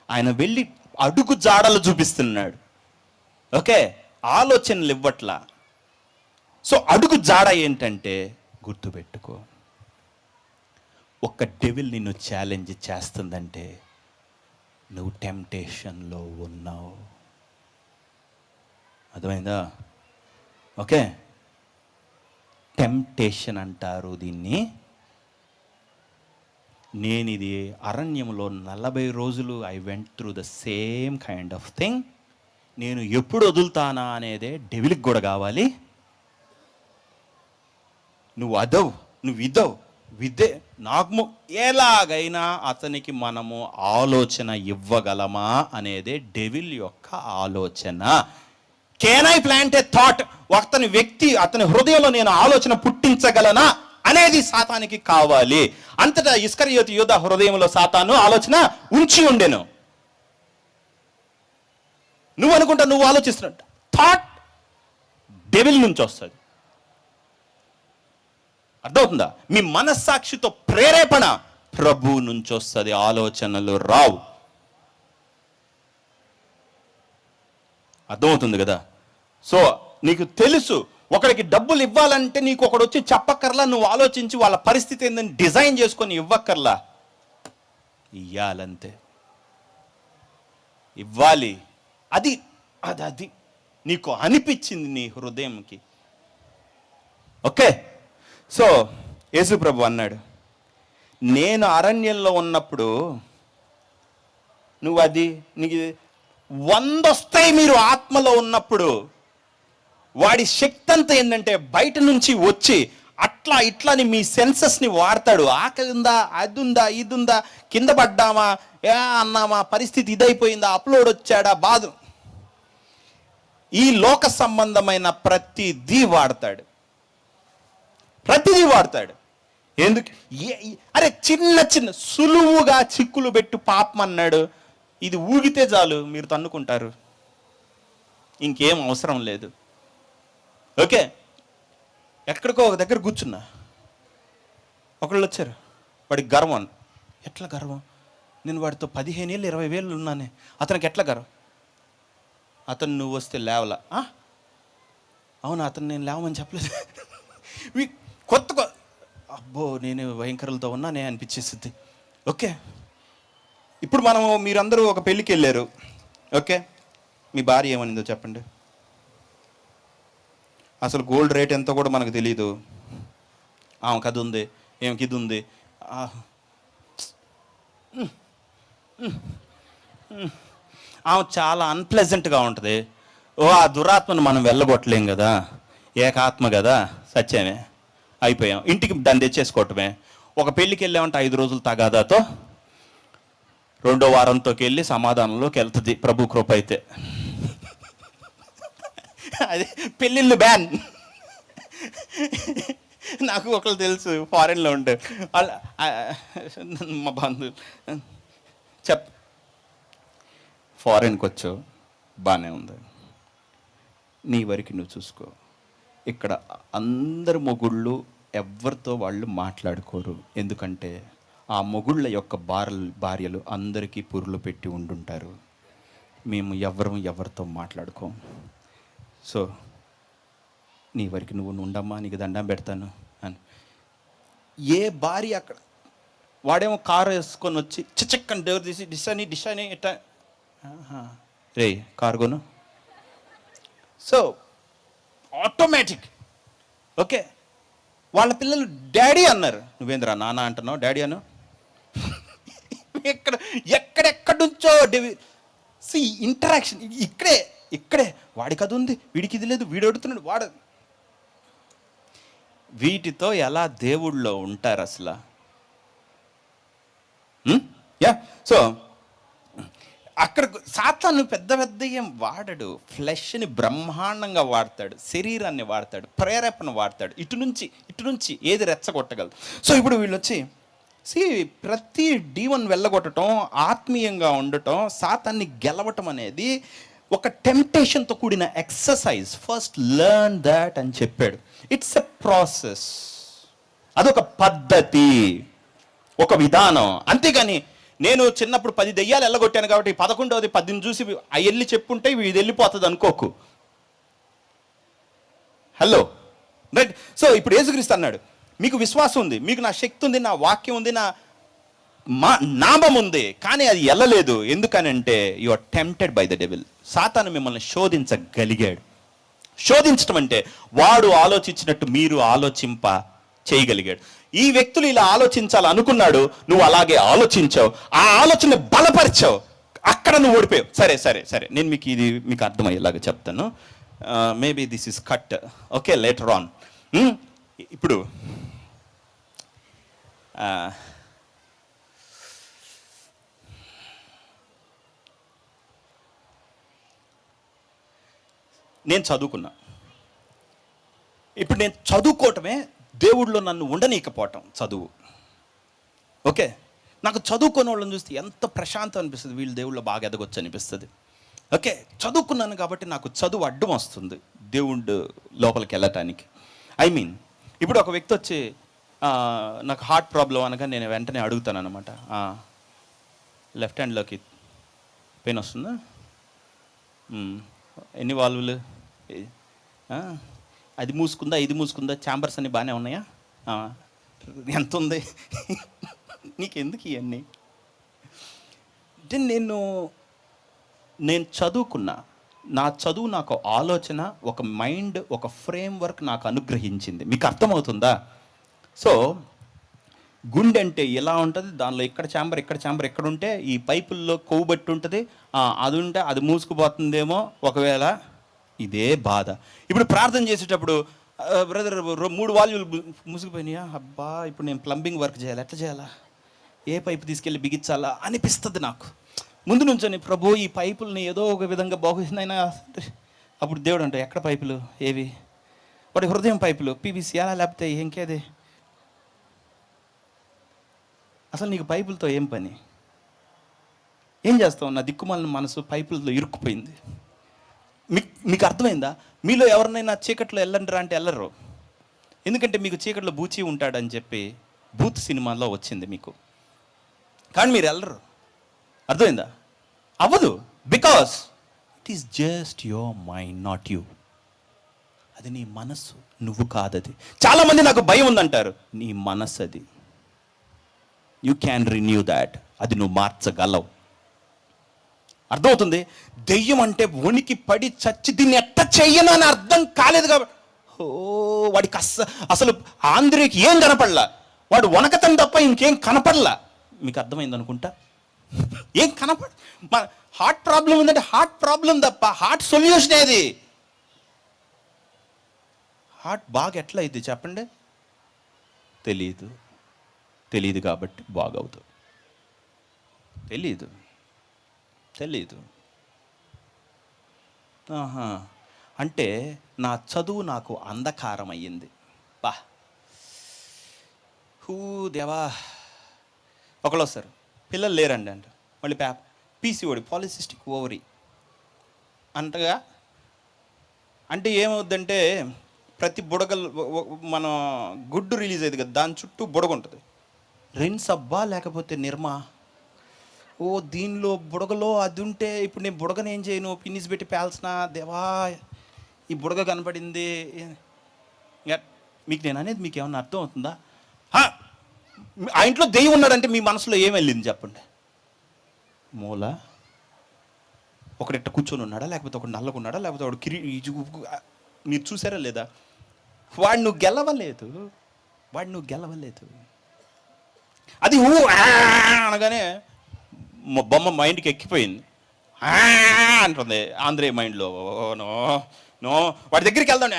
ఆయన వెళ్ళి అడుగు జాడలు చూపిస్తున్నాడు. ఓకే, ఆలోచనలు ఇవ్వట్లా. సో అడుగు జాడ ఏంటంటే గుర్తుపెట్టుకో, ఒక డెవిల్ నిన్ను ఛాలెంజ్ చేస్తుందంటే నువ్వు టెంప్టేషన్లో ఉన్నావు. అర్థమైందా? ఓకే, టెంప్టేషన్ అంటారు దీన్ని. నేను ఇది అరణ్యంలో 40 రోజులు I went through the same kind of thing. నేను ఎప్పుడు వదులుతానా అనేదే డెవిల్కి కూడా కావాలి. నువ్వు అదవు, నువ్వు ఇదవు, విదే నాకు ఎలాగైనా అతనికి మనము ఆలోచన ఇవ్వగలమా అనేదే డెవిల్ యొక్క ఆలోచన. Can I plant a thought? అతని వ్యక్తి, అతని హృదయంలో నేను ఆలోచన పుట్టించగలనా అనేది సాతానికి కావాలి. అంతటా ఇస్కరియోతు యూదా హృదయంలో సాతాను ఆలోచన ఉంచి ఉండెను. నువ్వు అనుకుంటా నువ్వు ఆలోచిస్తున్నట్టు థాట్ డెవిల్ నుంచి వస్తుంది. అర్థమవుతుందా? మీ మనస్సాక్షితో ప్రేరేపణ ప్రభు నుంచి వస్తుంది, ఆలోచనలు రావు. అర్థమవుతుంది కదా? సో నీకు తెలుసు, ఒకడికి డబ్బులు ఇవ్వాలంటే నీకు ఒకడు వచ్చి చెప్పక్కర్లా, నువ్వు ఆలోచించి వాళ్ళ పరిస్థితి ఏందని డిజైన్ చేసుకొని ఇవ్వక్కర్లా, ఇవ్వాలంతే. ఇవ్వాలి, అది అది అది నీకు అనిపించింది నీ హృదయంకి. ఓకే, సో యేసు ప్రభు అన్నాడు, నేను అరణ్యంలో ఉన్నప్పుడు నువ్వు అది నీకు 100 వస్తాయి. మీరు ఆత్మలో ఉన్నప్పుడు వాడి శక్తి అంతా ఏంటంటే బయట నుంచి వచ్చి అట్లా ఇట్లా అని మీ సెన్సెస్ని వాడతాడు. ఆకలి ఉందా, అది ఉందా, ఇది ఉందా, కింద పడ్డామా, అన్నామా, పరిస్థితి ఇదైపోయిందా, అప్లోడ్ వచ్చాడా, బాధ, ఈ లోక సంబంధమైన ప్రతిదీ వాడతాడు. ఎందుకు? అరే చిన్న చిన్న సులువుగా చిక్కులు పెట్టు పాపం అన్నాడు. ఇది ఊగితే చాలు మీరు తన్నుకుంటారు, ఇంకేం అవసరం లేదు. ఓకే, ఎక్కడికో ఒక దగ్గర కూర్చున్నా, ఒకళ్ళు వచ్చారు, వాడికి గర్వం. ఎట్లా గర్వం? నేను వాడితో 15 ఏళ్ళు 20 ఏళ్ళు ఉన్నానే, అతనికి ఎట్లా గర్వం? అతను నువ్వు వస్తే లేవలా? అవును, అతను నేను లేవమని చెప్పలేదు. కొత్త అబ్బో నేను భయంకరులతో ఉన్నానే అనిపించేస్తుంది. ఓకే, ఇప్పుడు మీరందరూ ఒక పెళ్ళికి వెళ్ళారు. ఓకే, మీ భార్య ఏమనిందో చెప్పండి. అసలు గోల్డ్ రేట్ ఎంతో కూడా మనకు తెలీదు. ఆమెకు అది ఉంది, ఏమికి ఇది ఉంది. ఆమె చాలా అన్ప్లెజెంట్గా ఉంటుంది. ఆ దురాత్మను మనం వెళ్ళగొట్టలేం కదా, ఏకాత్మ కదా, సత్యమే, అయిపోయాం, ఇంటికి దాన్ని తెచ్చేసుకోవటమే. ఒక పెళ్ళికి వెళ్ళామంటే 5 రోజులు తగాదాతో 2వ వారంతోకి వెళ్ళి సమాధానంలోకి వెళ్తుంది, ప్రభు కృప అయితే. అదే పెళ్ళిళ్ళు బ్యాన్. నాకు ఒకళ్ళు తెలుసు, ఫారెన్లో ఉండే వాళ్ళ, మా బంధువులు ఫారెన్కి వచ్చావు, బాగానే ఉంది, నీ వరకు నువ్వు చూసుకో. ఇక్కడ అందరు మొగుళ్ళు ఎవరితో వాళ్ళు మాట్లాడుకోరు. ఎందుకంటే ఆ మొగుళ్ళ యొక్క భార్యలు అందరికీ పురులు పెట్టి ఉండుంటారు. మేము ఎవరితో మాట్లాడుకోం. సో నీ వరకు నువ్వు ఉండమ్మా, నీకు దండం పెడతాను అని. ఏ భార్య అక్కడ, వాడేమో కారు వేసుకొని వచ్చి చిచ్చక్కని డోర్ తీసి డిష్ అని ఇట్లా, రే కారు కొను. So automatic. ఓకే, వాళ్ళ పిల్లలు డాడీ అన్నారు, నువ్వేంద్రా నాన్న అంటున్నావు, డాడీ అను. ఎక్కడెక్కడి నుంచో ఇంటరాక్షన్ ఇక్కడే వాడికి అది ఉంది, వీడికి ఇది లేదు, వీడు అడుగుతున్నాడు, వాడు. వీటితో ఎలా దేవుళ్ళో ఉంటారు అసలు? సో అక్కడ సాతాను పెద్ద ఏం వాడడు, ఫ్లెష్ని బ్రహ్మాండంగా వాడతాడు, శరీరాన్ని వాడతాడు, ప్రేరేపణ వాడతాడు, ఇటు నుంచి ఏది రెచ్చగొట్టగలదు. సో ఇప్పుడు వీళ్ళు వచ్చి ప్రతి డీవన్ వెళ్ళగొట్టడం, ఆత్మీయంగా ఉండటం, సాతాన్ని గెలవటం అనేది ఒక టెంప్టేషన్తో కూడిన ఎక్సర్సైజ్. ఫస్ట్ లెర్న్ దాట్ అని చెప్పాడు. ఇట్స్ ఎ ప్రాసెస్, అదొక పద్ధతి, ఒక విధానం. అంతేగాని నేను చిన్నప్పుడు 10 దెయ్యాలు వెళ్ళగొట్టాను కాబట్టి 11వది 10ని చూసి వెళ్ళి చెప్పుంటే ఇది వెళ్ళిపోతుంది అనుకోకు. Hello, right? సో ఇప్పుడు యేసుక్రీస్తు అన్నాడు, మీకు విశ్వాసం ఉంది, మీకు నా శక్తి ఉంది, నా వాక్యం ఉంది, నా నామం ఉంది, కానీ అది వెళ్ళలేదు. ఎందుకనంటే you are tempted by the devil. సాతాను మిమ్మల్ని శోధించగలిగాడు. శోధించటం అంటే వాడు ఆలోచించినట్టు మీరు ఆలోచింప చేయగలిగాడు. ఈ వ్యక్తులు ఇలా ఆలోచించాలనుకున్నాడు, నువ్వు అలాగే ఆలోచించావు, ఆ ఆలోచన బలపరిచావు, అక్కడ నువ్వు ఓడిపోయావు. సరే నేను మీకు అర్థమయ్యేలాగా చెప్తాను. Maybe this is cut, okay, later on. ఇప్పుడు నేను చదువుకున్నా. ఇప్పుడు నేను చదువుకోవటమే దేవుడిలో నన్ను ఉండనీకపోవటం చదువు. ఓకే, నాకు చదువుకున్న వాళ్ళని చూస్తే ఎంత ప్రశాంతం అనిపిస్తుంది, వీళ్ళు దేవుళ్ళో బాగా ఎదగొచ్చు అనిపిస్తుంది. ఓకే, చదువుకున్నాను కాబట్టి నాకు చదువు అడ్డం వస్తుంది దేవుడు లోపలికి వెళ్ళటానికి. ఇప్పుడు ఒక వ్యక్తి వచ్చి నాకు హార్ట్ ప్రాబ్లం అనగా నేను వెంటనే అడుగుతాను అనమాట, లెఫ్ట్ హ్యాండ్లోకి పెయిన్ వస్తుందా, ఎన్ని వాల్వులు, అది మూసుకుందా, ఇది మూసుకుందా, ఛాంబర్స్ అన్నీ బాగానే ఉన్నాయా, ఎంత ఉంది, నీకెందుకు ఇవన్నీ? అంటే నేను చదువుకున్నా, నా చదువు నాకు ఆలోచన, ఒక మైండ్, ఒక ఫ్రేమ్ వర్క్ నాకు అనుగ్రహించింది. మీకు అర్థమవుతుందా? సో గుండె అంటే ఎలా ఉంటుంది, దానిలో ఇక్కడ ఛాంబర్ ఎక్కడ ఉంటే ఈ పైపుల్లో కొవ్వు బట్టి ఉంటుంది, అది ఉంటే అది మూసుకుపోతుందేమో ఒకవేళ, ఇదే బాధ. ఇప్పుడు ప్రార్థన చేసేటప్పుడు బ్రదర్ 3 వాల్యూలు ముసిగిపోయినాయా, అబ్బా ఇప్పుడు నేను ప్లంబింగ్ వర్క్ చేయాలి, ఎట్లా చేయాలా, ఏ పైపు తీసుకెళ్ళి బిగించాలా అనిపిస్తుంది నాకు. ముందు నుంచొని ప్రభు ఈ పైపుల్ని ఏదో ఒక విధంగా బాగుందైనా. అప్పుడు దేవుడు అంటే ఎక్కడ పైపులు ఏవి, వాడి హృదయం పైపులు పీవీసీ అలా లేకపోతే ఇంకేది, అసలు నీకు పైపులతో ఏం పని, ఏం చేస్తావు, నా దిక్కుమాలిన మనసు పైపులతో ఇరుక్కుపోయింది. మీకు అర్థమైందా? మీలో ఎవరినైనా చీకట్లో వెళ్ళండిరా అంటే వెళ్ళరు, ఎందుకంటే మీకు చీకట్లో బూచి ఉంటాడని చెప్పి బూత్ సినిమాలో వచ్చింది మీకు, కానీ మీరు వెళ్ళరు. అర్థమైందా? అవ్వదు, because it is just your mind, not you. అది నీ మనస్సు, నువ్వు కాదది. చాలామంది నాకు భయం ఉందంటారు, నీ మనస్సు అది. యూ క్యాన్ రిన్యూ దాట్, అది నువ్వు మార్చగలవు. అర్థమవుతుంది? దెయ్యం అంటే వణికి పడి చచ్చి దీన్ని ఎట్ట చెయ్యను అని అర్థం కాలేదు కాబట్టి, వాడికి అసలు ఆంధ్రేకి ఏం కనపడలా, వాడు వనకతం తప్ప ఇంకేం కనపడలా. మీకు అర్థమైంది అనుకుంటా. ఏం కనపడ, మన హార్ట్ ప్రాబ్లం ఉందంటే హార్ట్ ప్రాబ్లం తప్ప హార్ట్ సొల్యూషన్ ఏది? హార్ట్ బాగా ఎట్లా అయింది చెప్పండి? తెలియదు కాబట్టి బాగవుతుంది. తెలీదు. అంటే నా చదువు నాకు అంధకారం అయ్యింది. దేవా. ఒకళ్ళు వస్తారు, పిల్లలు లేరండి అంట, మళ్ళీ పీసీఓడి పాలిసిస్టిక్ ఓవరీ అంటగా. అంటే ఏమవుద్దంటే ప్రతి బుడగలు, మన గుడ్డు రిలీజ్ అయ్యింది కదా, దాని చుట్టూ బుడగ ఉంటుంది. రిన్స్ అబ్బా లేకపోతే నిర్మా, దీనిలో బుడగలో అది ఉంటే ఇప్పుడు నేను బుడగను ఏం చేయను, పిన్నిస్ పెట్టి పేల్సిన, దేవా ఈ బుడగ కనపడింది. మీకు నేను అనేది మీకు ఏమన్నా అర్థం అవుతుందా? ఆ ఇంట్లో దెయ్యం ఉన్నాడంటే మీ మనసులో ఏం వెళ్ళింది చెప్పండి? మూల ఒకడిట్ట కూర్చొని ఉన్నాడా, లేకపోతే ఒకడు నల్లగున్నాడా, లేకపోతే ఒకడు మీరు చూసారా లేదా? వాడు నువ్వు గెలవలేదు. అది అనగానే బొమ్మ మైండ్కి ఎక్కిపోయింది, అంటుంది ఆంధ్రే మైండ్లో. నో వాడి దగ్గరికి వెళ్దాం,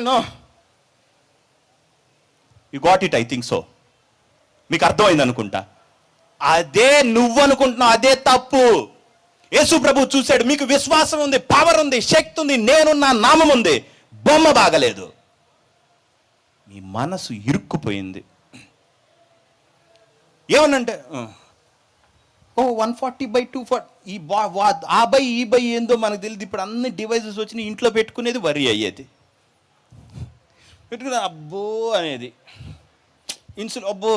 no you got it, I think so. మీకు అర్థమైంది అనుకుంటా. అదే నువ్వు అనుకుంటున్నావు, అదే తప్పు. యేసు ప్రభు చూశాడు, మీకు విశ్వాసం ఉంది, పవర్ ఉంది, శక్తి ఉంది, నేనున్న నామం ఉంది, బొమ్మ బాగలేదు, మీ మనసు ఇరుక్కుపోయింది. ఏమనంటే 140/240, ఆ బై ఈ బై ఏందో మనకు తెలియదు. ఇప్పుడు అన్ని డివైజెస్ వచ్చినాయి, ఇంట్లో పెట్టుకునేది వరి అయ్యేది, పెట్టుకునే అబ్బో అనేది ఇన్సులిన్, అబ్బో.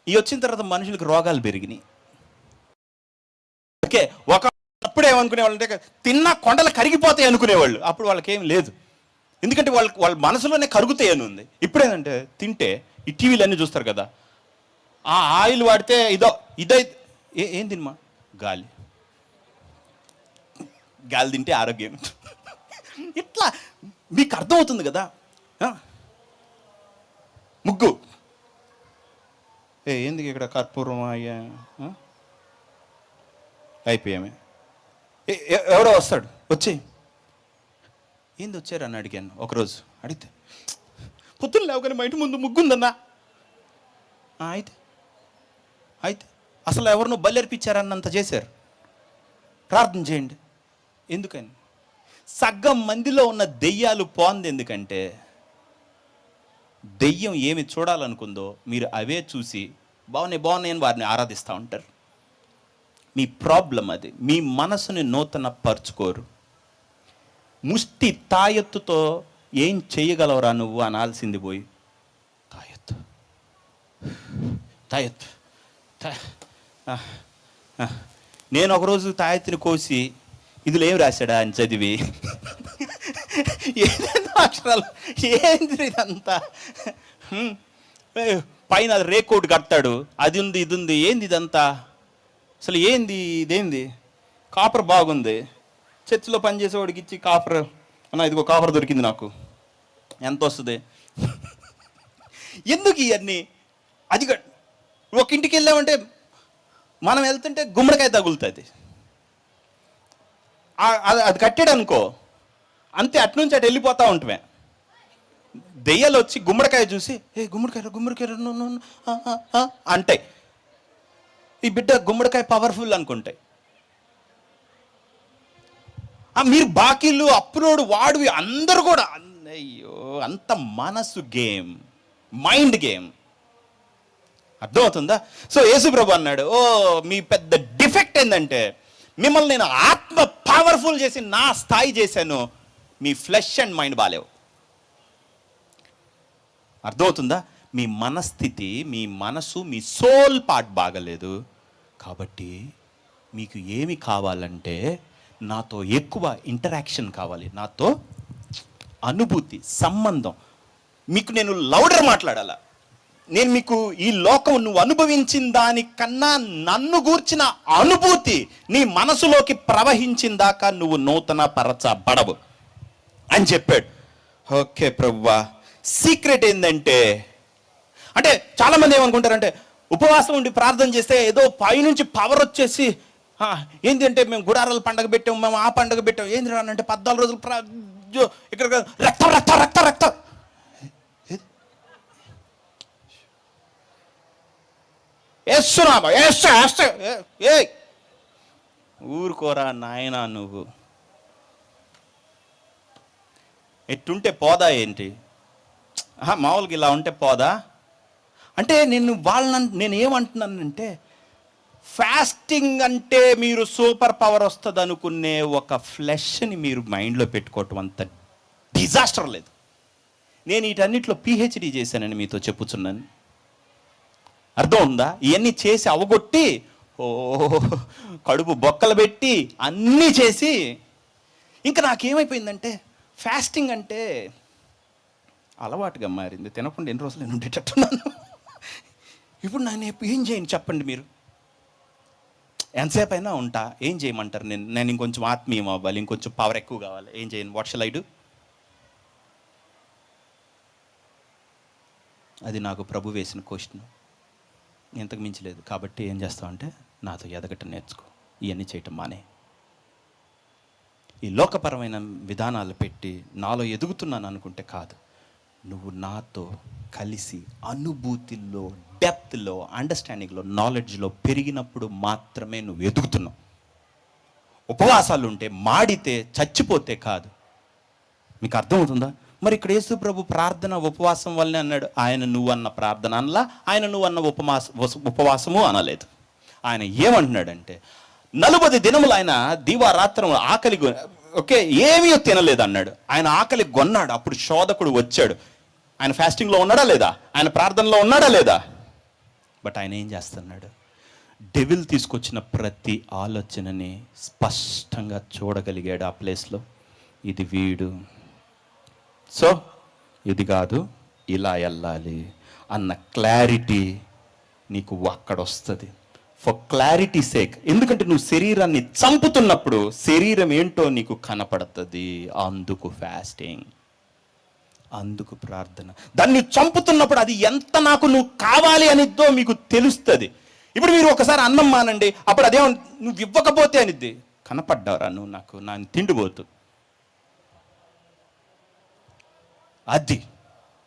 ఇవి వచ్చిన తర్వాత మనుషులకు రోగాలు పెరిగినాయి. ఓకే, ఒకప్పుడు ఏమనుకునేవాళ్ళు అంటే తిన్నా కొండలు కరిగిపోతాయి అనుకునేవాళ్ళు. అప్పుడు వాళ్ళకేం లేదు, ఎందుకంటే వాళ్ళ మనసులోనే కరుగుతాయి అని ఉంది. ఇప్పుడేంటంటే తింటే ఈ టీవీలు అన్నీ చూస్తారు కదా, ఆ ఆయిల్ వాడితే ఇదో ఏం తినమా, గాలి తింటే ఆరోగ్యం. ఇట్లా మీకు అర్థమవుతుంది కదా. ముగ్గు ఏంది ఇక్కడ కర్పూరం అయ్యా అయిపోయామే. ఎవడో వస్తాడు, వచ్చి ఏంది వచ్చారు అని అడిగాను ఒకరోజు. అడిగితే పొద్దున్న లేవగానే మా ఇంటి ముందు ముగ్గు ఉందన్నా. అయితే అసలు ఎవరినో బల్లెర్పించారన్నంత చేశారు. ప్రార్థన చేయండి. ఎందుకని? సగ్గం మందిలో ఉన్న దెయ్యాలు పోంది. ఎందుకంటే దెయ్యం ఏమి చూడాలనుకుందో మీరు అవే చూసి బాగున్నాయి అని వారిని ఆరాధిస్తూ ఉంటారు. మీ ప్రాబ్లం అది. మీ మనసుని నూతన పరుచుకోరు. ముష్టి తాయెత్తుతో ఏం చేయగలవరా నువ్వు అనాల్సింది పోయి తాయెత్తు. నేను ఒకరోజు తాయెత్తుని కోసి ఇందులో ఏం రాశాడా అని చదివి ఏదైనా అక్షరాలు ఏంది ఇదంతా, పైన రేకోట్ కడతాడు, అది ఉంది ఇది ఉంది, ఏంది ఇదంతా, అసలు ఏంది ఇదేంది, కాపర్ బాగుంది, చర్చిలో పనిచేసేవాడికి ఇచ్చి కాపర్ అన్న ఇదిగో కాపర్ దొరికింది నాకు, ఎంత వస్తుంది, ఎందుకు ఇవన్నీ? అది ఒక ఇంటికి వెళ్ళామంటే మనం వెళ్తుంటే గుమ్మడికాయ తగులుతుంది, అది కట్టాడు అనుకో, అంతే, అట్నుంచి అటు వెళ్ళిపోతూ ఉంటామే. దెయ్యాలు వచ్చి గుమ్మడికాయ చూసి గుమ్మడికాయ గుమ్మడికాయ అంటే ఈ బిడ్డ గుమ్మడికాయ పవర్ఫుల్ అనుకుంటాయి. మీరు బాకీలు అప్లోడ్ వాడివి అందరూ కూడా, అయ్యో అంత మనసు గేమ్, మైండ్ గేమ్. అర్థమవుతుందా? సో యేసుప్రభు అన్నాడు, మీ పెద్ద డిఫెక్ట్ ఏంటంటే మిమ్మల్ని నేను ఆత్మ పవర్ఫుల్ చేసి నా స్థాయి చేశాను, మీ ఫ్లెష్ అండ్ మైండ్ బాలేవు. అర్థమవుతుందా? మీ మనస్థితి, మీ మనసు, మీ సోల్ పార్ట్ బాగలేదు. కాబట్టి మీకు ఏమి కావాలంటే నాతో ఎక్కువ ఇంటరాక్షన్ కావాలి, నాతో అనుభూతి, సంబంధం. మీకు నేను లౌడర్ మాట్లాడాలా, నేను మీకు ఈ లోకం నువ్వు అనుభవించిన దానికన్నా నన్ను గూర్చిన అనుభూతి నీ మనసులోకి ప్రవహించిన దాకా నువ్వు నూతన పరచబడవు అని చెప్పాడు. ఓకే ప్రభువా, సీక్రెట్ ఏంటంటే, అంటే చాలామంది ఏమనుకుంటారంటే ఉపవాసం ఉండి ప్రార్థన చేస్తే ఏదో పైనుంచి పవర్ వచ్చేసి, ఏంటి అంటే మేము గుడారాల పండగ పెట్టాము, మేము ఆ పండగ పెట్టాము, ఏంది రానంటే 14 రోజులు ఇక్కడ రక్తం రక్తం రక్తం రక్తం. ఊరుకోరా నాయనా, నువ్వు ఎట్టుంటే పోదా ఏంటి? మామూలుగా ఇలా ఉంటే పోదా అంటే, నేను ఏమంటున్నానంటే, ఫాస్టింగ్ అంటే మీరు సూపర్ పవర్ వస్తుంది అనుకునే ఒక ఫ్లెష్ని మీరు మైండ్లో పెట్టుకోవటం అంత డిజాస్టర్ లేదు. నేను వీటన్నిటిలో పిహెచ్డి చేశానని మీతో చెప్పుచున్నాను. అర్థం ఉందా? ఇవన్నీ చేసి అవగొట్టి కడుపు బొక్కలు పెట్టి అన్నీ చేసి ఇంకా నాకేమైపోయిందంటే ఫాస్టింగ్ అంటే అలవాటుగా మారింది. తినకుండా ఎన్ని రోజులు నేను ఉండేటట్టున్నాను. ఇప్పుడు నేను ఏం చేయను చెప్పండి మీరు? ఎంతసేపు అయినా ఉంటా. ఏం చేయమంటారు? నేను ఇంకొంచెం ఆత్మీయం అవ్వాలి, ఇంకొంచెం పవర్ ఎక్కువ కావాలి. ఏం చేయను? What shall I do? అది నాకు ప్రభు వేసిన క్వశ్చన్, ఇంతకు మించలేదు. కాబట్టి ఏం చేస్తావంటే నాతో ఎదగటం నేర్చుకో, ఇవన్నీ చేయటం మానే. ఈ లోకపరమైన విధానాలు పెట్టి నాలో ఎదుగుతున్నాను అనుకుంటే కాదు. నువ్వు నాతో కలిసి అనుభూతిలో, డెప్త్లో, అండర్స్టాండింగ్లో, నాలెడ్జ్లో పెరిగినప్పుడు మాత్రమే నువ్వు ఎదుగుతున్నావు. ఉపవాసాలు ఉంటే మాడితే చచ్చిపోతే కాదు. మీకు అర్థమవుతుందా? మరి ఇక్కడ యేసు ప్రభు ప్రార్థన ఉపవాసం వల్లనే అన్నాడు. ఆయన నువ్వు అన్న ప్రార్థన అనలా, ఆయన నువ్వు అన్న ఉపవాసము అనలేదు. ఆయన ఏమంటున్నాడంటే 40 దినములు ఆయన దివారాత్రం ఆకలి, ఓకే, ఏమీ తినలేదు అన్నాడు. ఆయన ఆకలి కొన్నాడు. అప్పుడు శోధకుడు వచ్చాడు. ఆయన ఫాస్టింగ్లో ఉన్నాడా లేదా? ఆయన ప్రార్థనలో ఉన్నాడా లేదా? బట్ ఆయన ఏం చేస్తున్నాడు? డెవిల్ తీసుకొచ్చిన ప్రతి ఆలోచనని స్పష్టంగా చూడగలిగాడు ఆ ప్లేస్లో. ఇది వీడు, సో ఇది కాదు, ఇలా వెళ్ళాలి అన్న క్లారిటీ నీకు అక్కడ వస్తుంది. For clarity sake. ఎందుకంటే నువ్వు శరీరాన్ని చంపుతున్నప్పుడు శరీరం ఏంటో నీకు కనపడుతుంది. అందుకు ఫాస్టింగ్, అందుకు ప్రార్థన. దాన్ని చంపుతున్నప్పుడు అది ఎంత నాకు నువ్వు కావాలి అనిద్దో మీకు తెలుస్తుంది. ఇప్పుడు మీరు ఒకసారి అన్నం మానండి, అప్పుడు అదే నువ్వు ఇవ్వకపోతే అనిద్ది. కనపడ్డావురా నువ్వు నాకు, నా తిండిపోతు. అది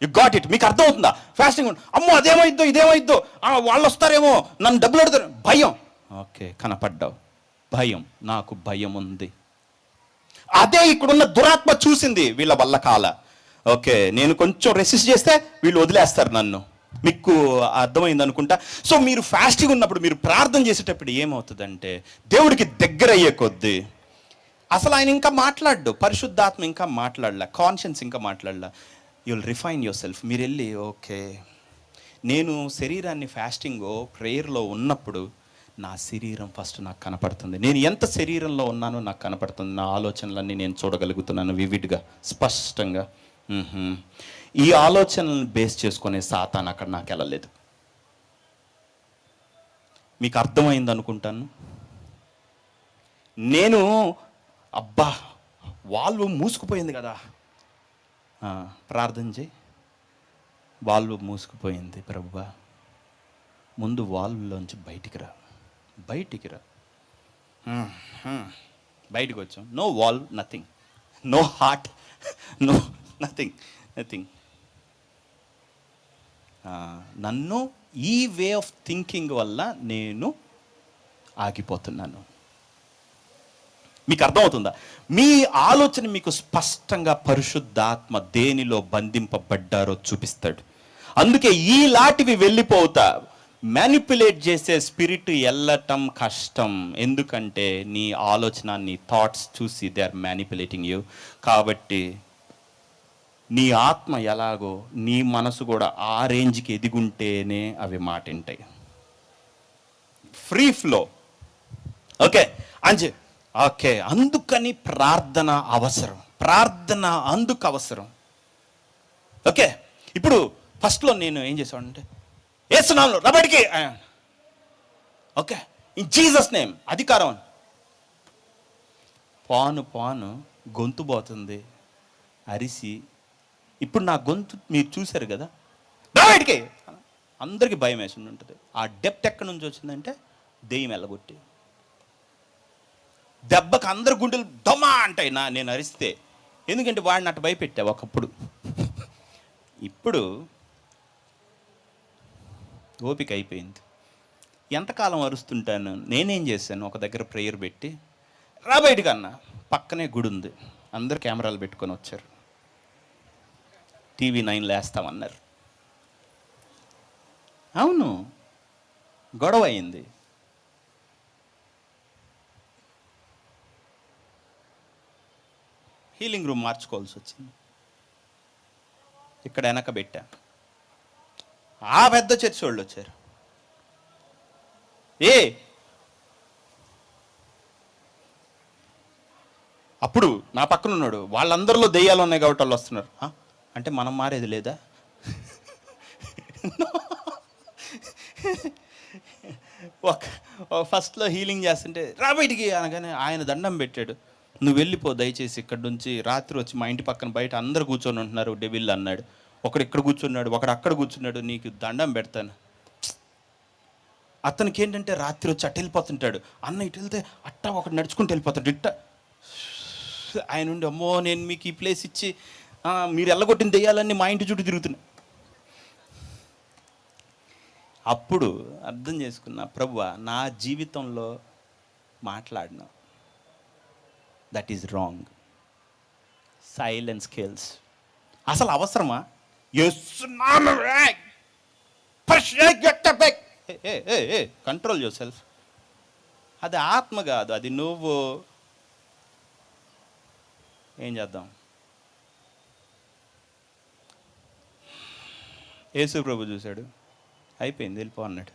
యు గాట్ ఇట్. మీకు అర్థమవుతుందా? ఫాస్టింగ్ అమ్మో అదేమైద్దో ఇదేమైద్దో, వాళ్ళు వస్తారేమో, నన్ను డబ్బులు అడుగుతారు, భయం. ఓకే, కనపడ్డావు. భయం, నాకు భయం ఉంది. అదే ఇక్కడున్న దురాత్మ చూసింది, వీళ్ళ వల్ల కాల. ఓకే, నేను కొంచెం రెసిస్ట్ చేస్తే వీళ్ళు వదిలేస్తారు నన్ను. మీకు అర్థమైంది అనుకుంటా. సో మీరు ఫాస్టింగ్ ఉన్నప్పుడు, మీరు ప్రార్థన చేసేటప్పుడు ఏమవుతుందంటే దేవుడికి దగ్గర అయ్యే కొద్దీ అసలు ఆయన ఇంకా మాట్లాడ్డు, పరిశుద్ధాత్మ ఇంకా మాట్లాడలా, కాన్షియన్స్ ఇంకా మాట్లాడలా. You will refine yourself. మీరు వెళ్ళి ఓకే, నేను శరీరాన్ని ఫాస్టింగో ప్రేయర్లో ఉన్నప్పుడు నా శరీరం ఫస్ట్ నాకు కనపడుతుంది. నేను ఎంత శరీరంలో ఉన్నానో నాకు కనపడుతుంది. నా ఆలోచనలన్నీ నేను చూడగలుగుతున్నాను వివిడ్గా, స్పష్టంగా. ఈ ఆలోచనలను బేస్ చేసుకునే సాతాను అక్కడ నాకు వెళ్ళలేదు. మీకు అర్థమైంది అనుకుంటాను. నేను అబ్బా వాల్వ్ మూసుకుపోయింది కదా, ప్రార్థన చేయి. వాల్వ్ మూసుకుపోయింది ప్రభువా, ముందు వాల్వ్లోంచి బయటికి రా, బయటికి రా. బయటికి వచ్చాం. No valve, nothing. No heart, no nothing, nothing. నన్ను ఈ వే ఆఫ్ థింకింగ్ వల్ల నేను ఆగిపోతున్నాను. మీకు అర్థమవుతుందా? మీ ఆలోచన మీకు స్పష్టంగా పరిశుద్ధాత్మ దేనిలో బంధింపబడ్డారో చూపిస్తాడు. అందుకే ఈలాంటివి వెళ్ళిపోతా. మ్యానిపులేట్ చేసే స్పిరిట్ వెళ్ళటం కష్టం. ఎందుకంటే నీ ఆలోచన, నీ థాట్స్ చూసి దే ఆర్ మ్యానిపులేటింగ్ యూ. కాబట్టి నీ ఆత్మ ఎలాగో నీ మనసు కూడా ఆ రేంజ్కి ఎదిగుంటేనే అవి మాట వింటాయి. Free flow. ఓకే అంజే, ఓకే. అందుకని ప్రార్థన అవసరం, ప్రార్థన అందుకు అవసరం. ఓకే, ఇప్పుడు ఫస్ట్లో నేను ఏం చేసానంటే వేస్తున్నాను రబడికి, ఓకే ఇన్ జీసస్ నేమ్ అధికారం. పాను పాను గొంతు పోతుంది అరిసి. ఇప్పుడు నా గొంతు మీరు చూశారు కదా, బయటికి అందరికీ భయం వేసి ఉంటుంది. ఆ డెప్త్ ఎక్కడి నుంచి వచ్చిందంటే దెయ్యం వెళ్ళగొట్టి దెబ్బకి అందరు గుండెలు దొమా అంటాయి నేను అరిస్తే. ఎందుకంటే వాడిని అటు భయపెట్టా ఒకప్పుడు. ఇప్పుడు ఓపిక అయిపోయింది. ఎంతకాలం అరుస్తుంటాను. నేనేం చేశాను, ఒక దగ్గర ప్రేయర్ పెట్టి రా బయటికి అన్న. పక్కనే గుడి ఉంది, అందరు కెమెరాలు పెట్టుకొని వచ్చారు. టీవీ 9 వేస్తామన్నారు. అవును, గొడవ అయింది. హీలింగ్ రూమ్ మార్చుకోవాల్సి వచ్చింది. ఇక్కడ వెనక పెట్టా. ఆ పెద్ద చర్చి వాళ్ళు వచ్చారు. అప్పుడు నా పక్కన ఉన్నాడు, వాళ్ళందరిలో దెయ్యాలు ఉన్నాయి కాబట్టి వాళ్ళు వస్తున్నారు. అంటే మనం మారేది లేదా? ఫస్ట్లో హీలింగ్ చేస్తుంటే రా బయటికి అనగానే ఆయన దండం పెట్టాడు. నువ్వు వెళ్ళిపో దయచేసి ఇక్కడ నుంచి. రాత్రి వచ్చి మా ఇంటి పక్కన బయట అందరు కూర్చొని ఉంటున్నారు డెవిల్ అన్నాడు. ఒకడు ఇక్కడ కూర్చున్నాడు, ఒకడు అక్కడ కూర్చున్నాడు, నీకు దండం పెడతాను. అతనికి ఏంటంటే రాత్రి వచ్చి అట్ట వెళ్ళిపోతుంటాడు. అన్న ఇటు వెళ్తే అట్ట ఒకటి నడుచుకుంటూ వెళ్ళిపోతాడు ఇట్ట. ఆయన ఉండి అమ్మో నేను మీకు ఈ ప్లేస్ ఇచ్చి మీరు ఎల్లగొట్టిన దెయ్యాలన్నీ మా ఇంటి చుట్టూ తిరుగుతున్నాయి. అప్పుడు అర్థం చేసుకున్నా, ప్రభువా నా జీవితంలో మాట్లాడినా that is wrong. Silence kills. అసలు అవసరమా? Control your self. అది ఆత్మ కాదు, అది నువ్వు. ఏం చేద్దాం? యేసు ప్రభు చూశాడు, అయిపోయింది వెళ్ళిపో అన్నాడు.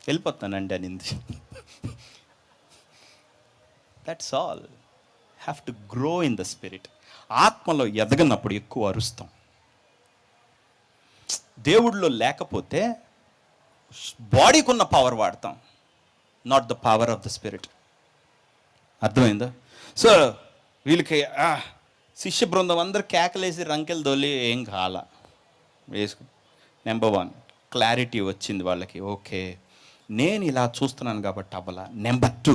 వెళ్ళిపోతానండి అనింది. That's all. Have to grow in the spirit. ఆత్మలో ఎదగనప్పుడు ఎక్కువ అరుస్తాం. దేవుడిలో లేకపోతే బాడీకి ఉన్న పవర్ వాడతాం, not the power of the spirit. అర్థమైందా? సో వీళ్ళకి శిష్య బృందం అందరు కేకలేసి రంకెలు దొల్లి ఏం కాల వేసుకు. నెంబర్ 1 క్లారిటీ వచ్చింది వాళ్ళకి. ఓకే నేను ఇలా చూస్తున్నాను కాబట్టి అవ్వాల. నెంబర్ 2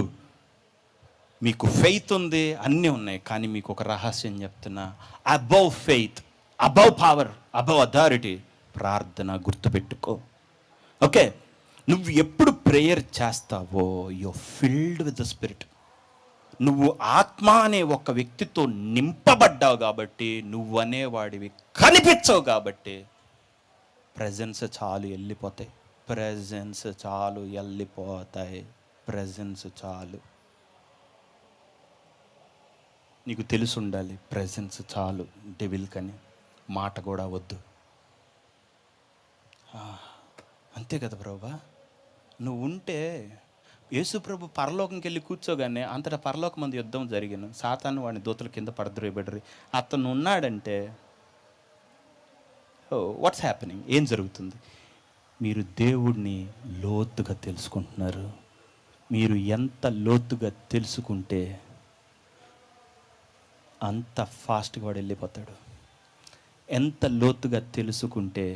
మీకు ఫెయిత్ ఉంది, అన్నీ ఉన్నాయి, కానీ మీకు ఒక రహస్యం చెప్తున్నా. Above faith, above power, above authority ప్రార్థన. గుర్తుపెట్టుకో. ఓకే, నువ్వు ఎప్పుడు ప్రేయర్ చేస్తావో you filled with the spirit. నువ్వు ఆత్మ అనే ఒక వ్యక్తితో నింపబడ్డావు కాబట్టి, నువ్వు అనేవాడివి కనిపించవు కాబట్టి ప్రెజెన్స్ చాలు వెళ్ళిపోతాయి. ప్రెజెన్స్ చాలు వెళ్ళిపోతాయి. ప్రెజెన్స్ చాలు. నీకు తెలిసి ఉండాలి, ప్రెజెన్స్ చాలు డెవిల్ కని. మాట కూడా వద్దు. అంతే కదా ప్రభువా. నువ్వు ఉంటే యేసు ప్రభు పరలోకంకి వెళ్ళి కూర్చోగానే అంతటా పరలోక మంది యుద్ధం జరిగిన సాతాను వాడిని దూతల కింద పడద్రోయబడ్రి. అతను ఉన్నాడంటే వాట్స్ హ్యాపెనింగ్? ఏం జరుగుతుంది? మీరు దేవుడిని లోతుగా తెలుసుకుంటున్నారు. మీరు ఎంత లోతుగా తెలుసుకుంటే అంత ఫాస్ట్గా వాడు వెళ్ళిపోతాడు. ఎంత లోతుగా తెలుసుకుంటే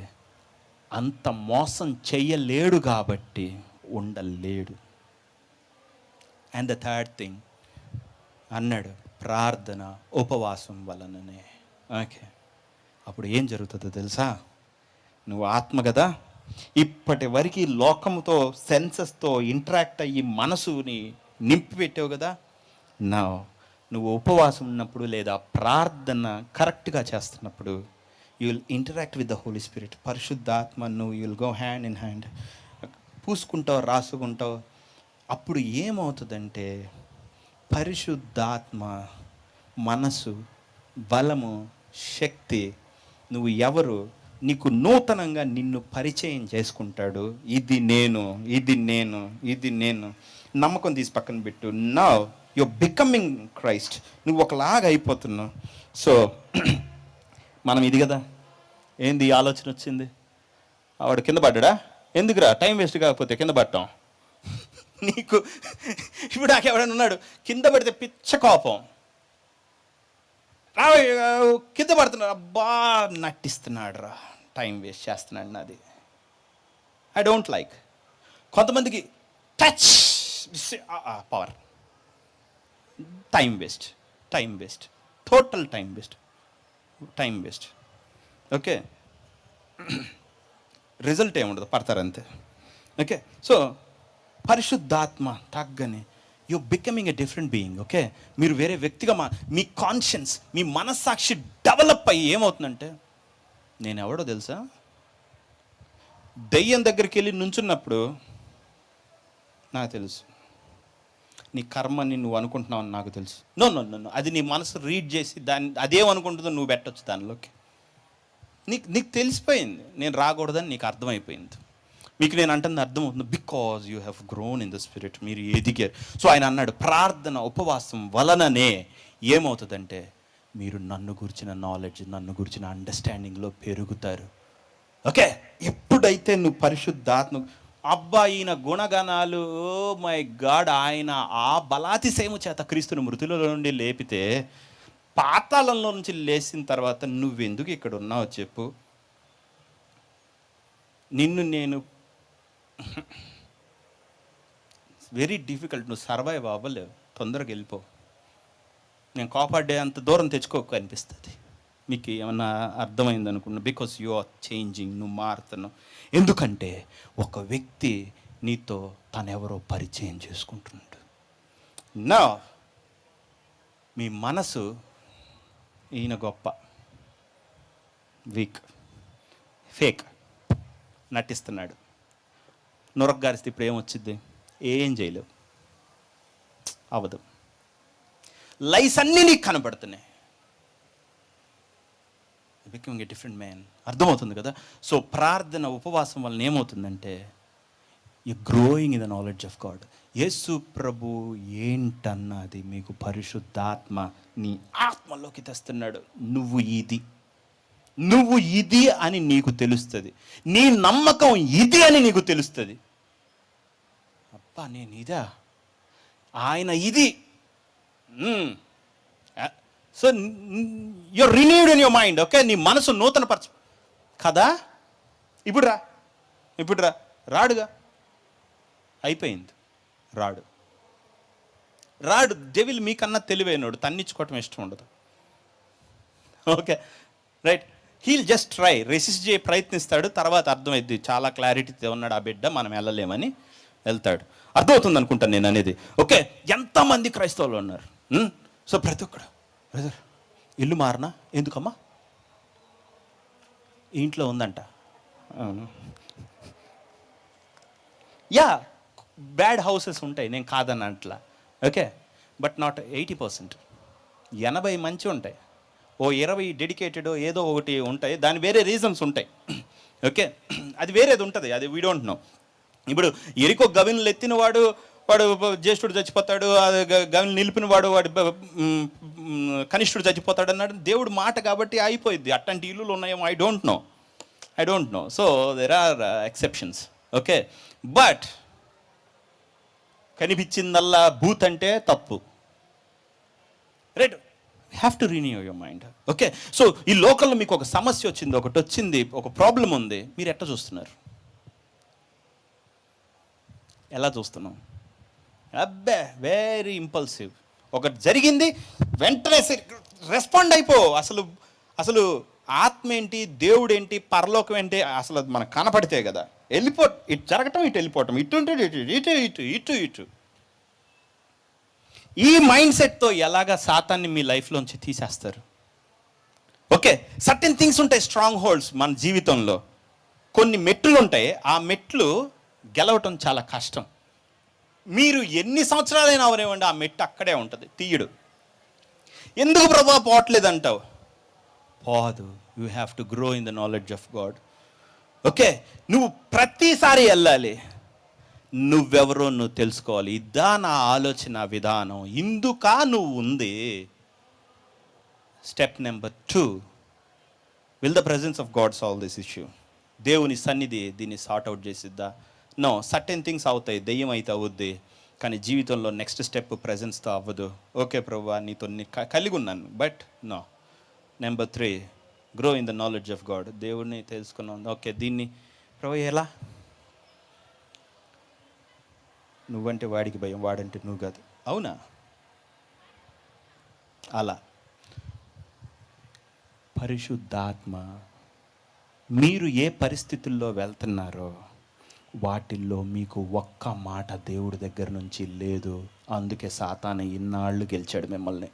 అంత మోసం చెయ్యలేడు కాబట్టి ఉండలేడు. అండ్ ద థర్డ్ థింగ్ అన్నాడు, ప్రార్థన ఉపవాసం వలననే. ఓకే, అప్పుడు ఏం జరుగుతుందో తెలుసా? నువ్వు ఆత్మ కదా, ఇప్పటి వరకు లోకంతో సెన్సెస్తో ఇంటరాక్ట్ అయ్యి మనసుని నింపి పెట్టావు కదా. నా నువ్వు ఉపవాసం ఉన్నప్పుడు లేదా ప్రార్థన కరెక్ట్గా చేస్తున్నప్పుడు you will interact with the Holi spirit. పరిశుద్ధాత్మ నువ్వు you will go hand in hand. పూసుకుంటావు, రాసుకుంటావు. అప్పుడు ఏమవుతుందంటే పరిశుద్ధాత్మ మనసు, బలము, శక్తి, నువ్వు ఎవరు, నీకు నూతనంగా నిన్ను పరిచయం చేసుకుంటాడు. ఇది నేను, ఇది నేను, ఇది నేను. నమ్మకం తీసి పక్కన పెట్టు. Now you becoming Christ. నువ్వు ఒకలాగా అయిపోతున్నావు. సో మనం ఇది కదా, ఏంది ఆలోచన వచ్చింది? వాడు కింద పడ్డా, ఎందుకురా టైం వేస్ట్ కాకపోతే కింద పడటం. నీకు ఇప్పుడు నాకు ఎవడైనా ఉన్నాడు కింద పడితే పిచ్చ కోపం, కింద పడుతున్నాడు, అబ్బా నటిస్తున్నాడు రా, టైం వేస్ట్ చేస్తున్నాడు నాది. I don't like. కొంతమందికి touch power, time waste, time waste, total time waste, time waste. Okay, result ఏముండదు, పడతారు అంతే. ఓకే, సో పరిశుద్ధాత్మ తగ్గని you becoming a different being. Okay, మీరు వేరే వ్యక్తిగా మీ కాన్షియన్స్, మీ మనస్సాక్షి డెవలప్ అయ్యి ఏమవుతుందంటే, నేను ఎవడో తెలుసా? దెయ్యం దగ్గరికి వెళ్ళి నుంచున్నప్పుడు నాకు తెలుసు నీ కర్మని నువ్వు అనుకుంటున్నావు అని నాకు తెలుసు. నో నో నో, అది నీ మనసు రీడ్ చేసి దాన్ని అదేమనుకుంటుందో నువ్వు పెట్టచ్చు దానిలోకి. నీకు తెలిసిపోయింది నేను రాకూడదని, నీకు అర్థమైపోయింది. మీకు నేను అంటుంది అర్థమవుతుంది, because you have grown in the spirit. మీరు ఎదిగారు. సో ఆయన అన్నాడు ప్రార్థన ఉపవాసం వలననే ఏమవుతుందంటే మీరు నన్ను గురించిన నాలెడ్జ్, నన్ను గురించిన అండర్స్టాండింగ్లో పెరుగుతారు. ఓకే, ఎప్పుడైతే నువ్వు పరిశుద్ధాత్మ, అబ్బా ఈయన గుణగణాలు, ఓ మై గాడ్, ఆయన ఆ బలాతిశయము చేత క్రీస్తుని మృతుల నుండి లేపితే పాతాళంలో నుంచి లేచిన తర్వాత నువ్వెందుకు ఇక్కడ ఉన్నావు చెప్పు? నిన్ను నేను వెరీ డిఫికల్ట్, నువ్వు సర్వైవ్ అవ్వలేవు, తొందరగా వెళ్ళిపో, నేను కాపాడే అంత దూరం తెచ్చుకోక అనిపిస్తుంది. మీకు ఏమన్నా అర్థమైంది అనుకున్నా? బికాస్ యు ఆర్ చేంజింగ్, నువ్వు మారుతున్నావు. ఎందుకంటే ఒక వ్యక్తి నీతో తనెవరో పరిచయం చేసుకుంటున్నాడు. నా మీ మనసు, ఈయన గొప్ప, వీక్, ఫేక్, నటిస్తున్నాడు. నొరగ్గారిస్తే ఇప్పుడు ఏమొచ్చింది? ఏం చేయలేవు, అవదు. లైస్ అన్నీ నీకు కనబడుతున్నాయి. Becoming a different man. అర్థమవుతుంది కదా? సో ప్రార్థన ఉపవాసం వలన ఏమవుతుందంటే you growing in the knowledge of God. Yesu ప్రభు ఏంటన్నది మీకు పరిశుద్ధాత్మ నీ ఆత్మలోకి తెస్తున్నాడు. నువ్వు ఇది అని నీకు తెలుస్తుంది. నీ నమ్మకం ఇది అని నీకు తెలుస్తుంది. అబ్బా నేను ఇదా, ఆయన ఇది. So you're renewed in your mind. Okay, నీ మనసు నూతన పరచు కదా. ఇప్పుడు రా రాడుగా, అయిపోయింది. రాడు డెవిల్ మీకన్నా తెలివైనడు, తన్నించుకోవటం ఇష్టం ఉండదు. Okay right, he'll just try, resist చేయ ప్రయత్నిస్తాడు. తర్వాత అర్థమైద్ది, చాలా క్లారిటీతో ఉన్నాడు ఆ బిడ్డ, మనం వెళ్ళలేమని వెళ్తాడు. అర్థమవుతుంది అనుకుంటాను నేను అనేది. ఓకే, ఎంతమంది క్రైస్తవులు ఉన్నారు. సో ప్రతి ఒక్కడు, బ్రదర్ ఇల్లు మారనా? ఎందుకమ్మా? ఇంట్లో ఉందంట. యా, బ్యాడ్ హౌసెస్ ఉంటాయి, నేను కాదని అట్లా. Okay, but not 80%. 80 మంచి ఉంటాయి, ఓ 20 డెడికేటెడ్ ఏదో ఒకటి ఉంటాయి. దాని వేరే రీజన్స్ ఉంటాయి. ఓకే, అది వేరేది ఉంటుంది, అది వీ డోంట్ నో. ఇప్పుడు ఎరికో గవిన్లు ఎత్తిన వాడు జ్యేష్ఠుడు చచ్చిపోతాడు, గవిని నిలిపిన వాడు కనిష్ఠుడు చచ్చిపోతాడు అన్నాడు దేవుడు మాట, కాబట్టి అయిపోయింది. అట్లాంటి ఇల్లులు ఉన్నాయేమో, I don't know. So there are exceptions. Okay, but కనిపించిందల్లా బూత్ అంటే తప్పు. Right, have to renew your mind. Okay, so ఈ లోకల్లో మీకు ఒక సమస్య వచ్చింది, ఒకటి వచ్చింది, ఒక ప్రాబ్లం ఉంది, మీరు ఎట్లా చూస్తున్నారు? ఎలా చూస్తున్నాం? అబ్బే వెరీ ఇంపల్సివ్. ఒకటి జరిగింది, వెంటనే రెస్పాండ్ అయిపో. అసలు అసలు ఆత్మ ఏంటి, దేవుడు ఏంటి, పరలోకం ఏంటి అసలు అది మనకు కనపడితే కదా. ఇటు జరగటం, ఇటు వెళ్ళిపోవటం, ఇటు ఉంటే ఇటు ఇటు ఇటు ఇటు ఇటు. ఈ మైండ్ సెట్తో ఎలాగా సాతాన్ని మీ లైఫ్లోంచి తీసేస్తారు? ఓకే, సర్టెన్ థింగ్స్ ఉంటాయి, స్ట్రాంగ్ హోల్డ్స్ మన జీవితంలో. కొన్ని మెట్లు ఉంటాయి, ఆ మెట్లు గెలవటం చాలా కష్టం. మీరు ఎన్ని సంవత్సరాలైనా అవనివ్వండి, ఆ మెట్టు అక్కడే ఉంటుంది, తీయడు. ఎందుకు ప్రభావ పోవట్లేదు అంటావు? పోదు. You have to grow in the knowledge of God. Okay, నువ్వు ప్రతిసారి వెళ్ళాలి, నువ్వెవరో నువ్వు తెలుసుకోవాలి. ఇదా నా ఆలోచన విధానం, ఇందుకా నువ్వు ఉంది. Step number 2, will the presence of God solve this issue? దేవుని సన్నిధి దీన్ని సార్ట్అవుట్ చేసిద్దా? నో. సర్టెన్ థింగ్స్ అవుతాయి, దెయ్యం అయితే అవుద్ది, కానీ జీవితంలో నెక్స్ట్ స్టెప్ ప్రెజెన్స్తో అవ్వదు. ఓకే ప్రభువా, నీతో కలిగి ఉన్నాను, but no. Number 3, grow in the knowledge of God. దేవుడిని తెలుసుకున్నాం. ఓకే, దీన్ని ప్రభు ఎలా? నువ్వంటే వాడికి భయం, వాడంటే నువ్వు కాదు. అవునా? అలా పరిశుద్ధాత్మ మీరు ఏ పరిస్థితుల్లో వెళ్తున్నారో వాటిల్లో మీకు ఒక్క మాట దేవుడి దగ్గర నుంచి లేదు. అందుకే సాతాను ఇన్నాళ్ళు గెలిచాడు మిమ్మల్ని.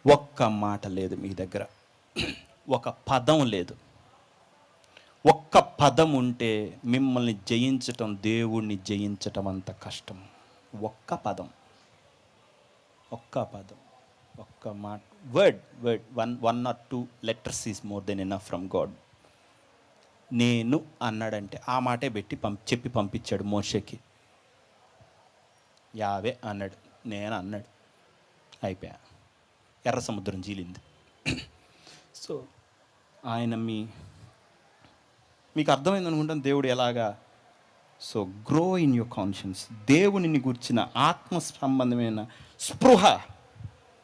ఒక్క మాట లేదు మీ దగ్గర, ఒక పదం లేదు. ఒక్క పదం ఉంటే మిమ్మల్ని జయించటం, దేవుణ్ణి జయించటం అంత కష్టం. ఒక్క పదం, ఒక్క పదం, ఒక్క మాట. Word one or 2 letters is more than enough from God. నేను అన్నాడంటే ఆ మాటే పెట్టి చెప్పి పంపించాడు మోషేకి. యావే అన్నాడు, నేను అన్నాడు, అయిపోయా. ఎర్ర సముద్రం చీలింది. సో ఆయన మీకు అర్థమైంది అనుకుంటాను దేవుడు ఎలాగా. So grow in your conscience. దేవునిని గుర్చిన ఆత్మ సంబంధమైన స్పృహ,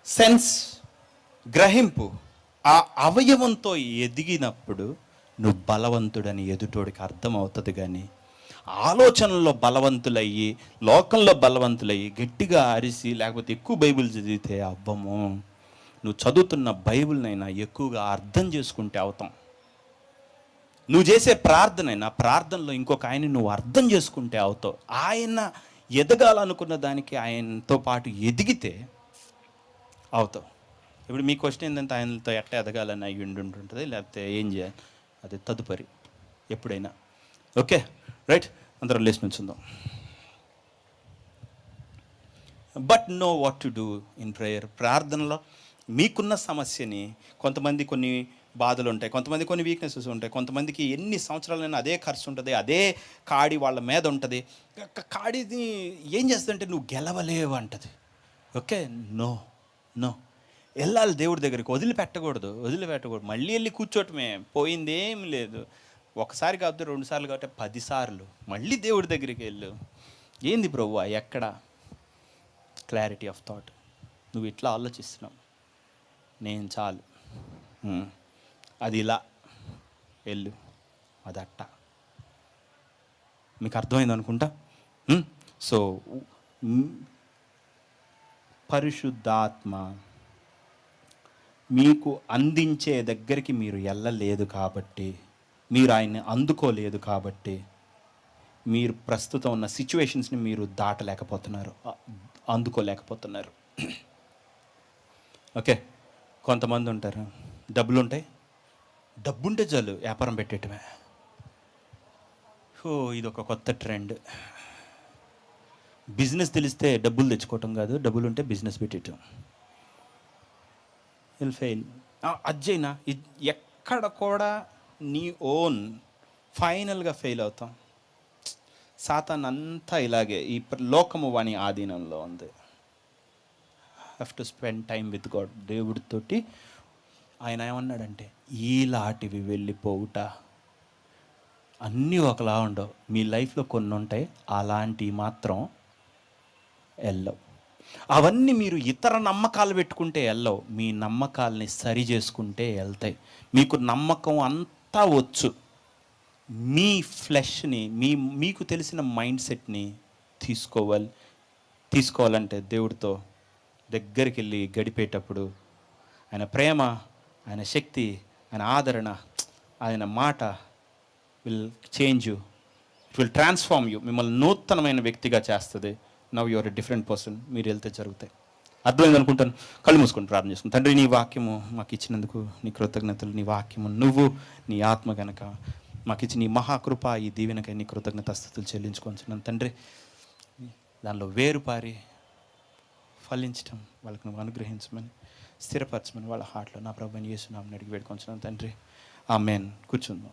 సెన్స్, గ్రహింపు ఆ అవయవంతో ఎదిగినప్పుడు నువ్వు బలవంతుడని ఎదుటోడికి అర్థమవుతుంది. కానీ ఆలోచనల్లో బలవంతులయ్యి, లోకంలో బలవంతులయ్యి, గట్టిగా అరిసి లేకపోతే ఎక్కువ బైబిల్ చదివితే అవ్వము. నువ్వు చదువుతున్న బైబిల్నైనా ఎక్కువగా అర్థం చేసుకుంటే అవుతాం. నువ్వు చేసే ప్రార్థనలో ఇంకొక ఆయన్ని నువ్వు అర్థం చేసుకుంటే అవుతావు. ఆయన ఎదగాలనుకున్న దానికి ఆయనతో పాటు ఎదిగితే అవుతావు. ఇప్పుడు మీ క్వశ్చన్ ఏంటంటే ఆయనతో ఎట్ట ఎదగాలని అయ్యి ఉంటుంటుంది, లేకపోతే ఏం చేయాలి, అది తదుపరి ఎప్పుడైనా. ఓకే, రైట్, అందరం లేచి నుంచుందాం. But know what to do in prayer. ప్రార్థనలో మీకున్న సమస్యని, కొంతమంది కొన్ని బాధలు ఉంటాయి, కొంతమంది కొన్ని వీక్నెసెస్ ఉంటాయి, కొంతమందికి ఎన్ని సంవత్సరాలైనా అదే ఖర్చు ఉంటుంది, అదే కాడి వాళ్ళ మీద ఉంటుంది. కాడిది ఏం చేస్తుందంటే నువ్వు గెలవలేవు అంటది. ఓకే, నో నో, వెళ్ళాలి దేవుడి దగ్గరికి, వదిలిపెట్టకూడదు. మళ్ళీ వెళ్ళి కూర్చోటమే, పోయిందేం లేదు. ఒకసారి కాకపోతే 2 సార్లు కాబట్టి 10 సార్లు మళ్ళీ దేవుడి దగ్గరికి వెళ్ళు. ఏంది ప్రభువా ఎక్కడ? Clarity of thought. నువ్వు ఇట్లా ఆలోచిస్తున్నావు, నేను చాలు, అది ఇలా వెళ్ళు, అది అట్ట. మీకు అర్థమైంది అనుకుంటా. సో పరిశుద్ధాత్మ మీకు అందించే దగ్గరికి మీరు వెళ్ళలేదు కాబట్టి, మీరు ఆయన్ని అందుకోలేదు కాబట్టి, మీరు ప్రస్తుతం ఉన్న సిచ్యువేషన్స్ని మీరు దాటలేకపోతున్నారు, అందుకోలేకపోతున్నారు. ఓకే, కొంతమంది ఉంటారు, డబ్బులు ఉంటాయి, డబ్బుంటే చాలు వ్యాపారం పెట్టేయటమే. ఇది ఒక కొత్త ట్రెండ్. బిజినెస్ తెలిస్తే డబ్బులు తెచ్చుకోవటం కాదు, డబ్బులు ఉంటే బిజినెస్ పెట్టేయటం. ఫెయిల్. అజ్జైనా ఎక్కడ కూడా నీ ఓన్ ఫైనల్గా ఫెయిల్ అవుతాం. సాతాన్ అంతా ఇలాగే, ఈ లోకము వాని ఆధీనంలో ఉంది. Have to spend time with God. దేవుడితోటి ఆయన ఏమన్నాడంటే, ఈలాంటివి వెళ్ళిపోవుట. అన్నీ ఒకలా ఉండవు, మీ లైఫ్లో కొన్ని ఉంటాయి, అలాంటివి మాత్రం వెళ్ళవు. అవన్నీ మీరు ఇతర నమ్మకాలు పెట్టుకుంటే వెళ్ళవు, మీ నమ్మకాలని సరి చేసుకుంటే వెళ్తాయి. మీకు నమ్మకం అంతా వచ్చు, మీ ఫ్లెష్ని, మీకు తెలిసిన మైండ్ సెట్ని తీసుకోవాలి, తీసుకోవాలంటే దేవుడితో దగ్గరికి వెళ్ళి గడిపేటప్పుడు ఆయన ప్రేమ, ఆయన శక్తి, ఆయన ఆదరణ, ఆయన మాట will change you, it will transform you. మిమ్మల్ని నూతనమైన వ్యక్తిగా చేస్తుంది. Now your a different person. మీరు వెళ్తే జరుగుతాయి. అర్థమైంది అనుకుంటాను. కళ్ళు మూసుకొని ప్రార్థన చేసుకుని, తండ్రి నీ వాక్యము మాకు ఇచ్చినందుకు నీ కృతజ్ఞతలు. నీ వాక్యము నువ్వు, నీ ఆత్మ గనక మాకు ఇచ్చి నీ మహాకృప, ఈ దీవెనకై నీ కృతజ్ఞతాస్తుతులు చెల్లించుకొంచున్నాను తండ్రి. దానిలో వేరుపారి ఫలించటం వాళ్ళకి నువ్వు అనుగ్రహించమని, స్థిరపరచమని వాళ్ళ హార్ట్లో నా ప్రభుని యేసు నామమున అడిగి వేడుకొంచున్నాను తండ్రి. ఆమేన్. కూర్చుందాం.